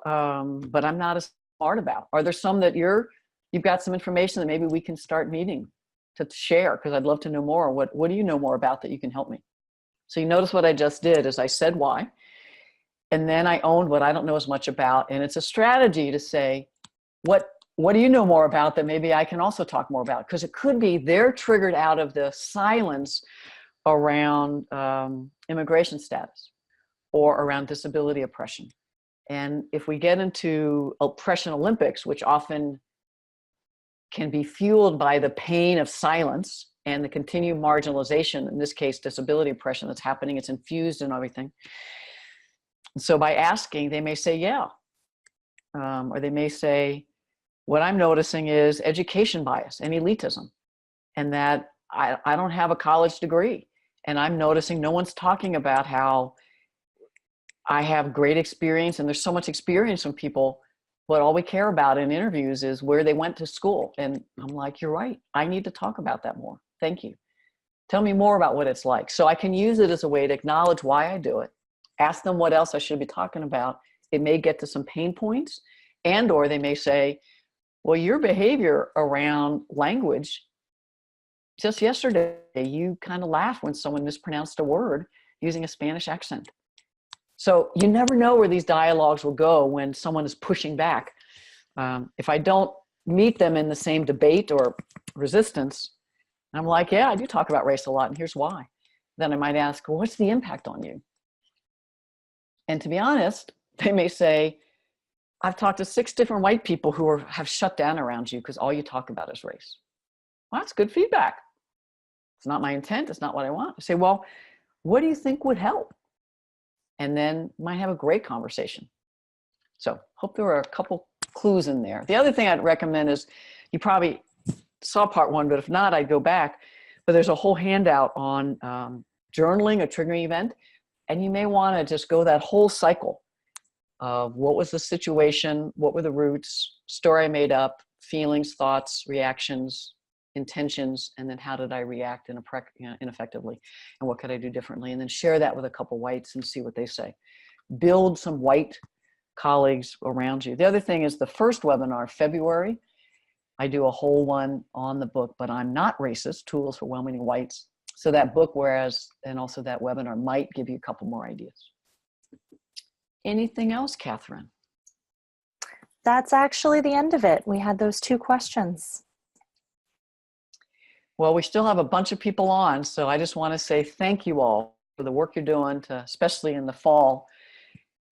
but I'm not as smart about. Are there some that you've got some information that maybe we can start meeting to share? Because I'd love to know more. What do you know more about that you can help me? So you notice what I just did is I said why, and then I owned what I don't know as much about, and it's a strategy to say, what do you know more about that maybe I can also talk more about? Because it could be they're triggered out of the silence around immigration status or around disability oppression. And if we get into oppression Olympics, which often can be fueled by the pain of silence and the continued marginalization, in this case, disability oppression that's happening, it's infused in everything. And so by asking, they may say, yeah. Or they may say, what I'm noticing is education bias and elitism, and that I don't have a college degree. And I'm noticing no one's talking about how I have great experience, and there's so much experience from people, but all we care about in interviews is where they went to school. And I'm like, you're right. I need to talk about that more. Thank you. Tell me more about what it's like. So I can use it as a way to acknowledge why I do it. Ask them what else I should be talking about. It may get to some pain points, and or they may say, well, your behavior around language, just yesterday, you kind of laughed when someone mispronounced a word using a Spanish accent. So you never know where these dialogues will go when someone is pushing back. If I don't meet them in the same debate or resistance, I'm like, yeah, I do talk about race a lot, and here's why. Then I might ask, well, what's the impact on you? And to be honest, they may say, I've talked to 6 different white people who have shut down around you because all you talk about is race. Well, that's good feedback. It's not my intent. It's not what I want. I say, well, what do you think would help? And then might have a great conversation. So hope there were a couple clues in there. The other thing I'd recommend is, you probably saw part 1, but if not, I'd go back. But there's a whole handout on journaling a triggering event. And you may want to just go that whole cycle of what was the situation, what were the roots, story I made up, feelings, thoughts, reactions, intentions, and then how did I react ineffectively, and what could I do differently? And then share that with a couple whites and see what they say. Build some white colleagues around you. The other thing is the first webinar, February, I do a whole one on the book, But I'm Not Racist, Tools for Well-Meaning Whites. So that book, and also that webinar might give you a couple more ideas. Anything else, Catherine? That's actually the end of it. We had those 2 questions. Well, we still have a bunch of people on, so I just want to say thank you all for the work you're doing, especially in the fall,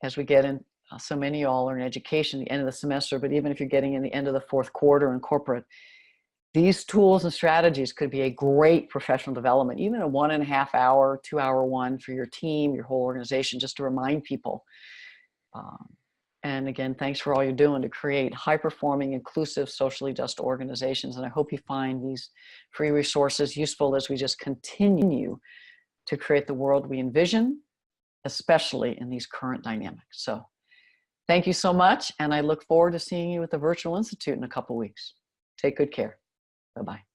as we get in. So many of y'all are in education, the end of the semester, but even if you're getting in the end of the 4th quarter in corporate, these tools and strategies could be a great professional development, even a 1.5 hour, 2-hour one for your team, your whole organization, just to remind people. And again, thanks for all you're doing to create high-performing, inclusive, socially just organizations. And I hope you find these free resources useful as we just continue to create the world we envision, especially in these current dynamics. So thank you so much, and I look forward to seeing you at the Virtual Institute in a couple weeks. Take good care. Bye-bye.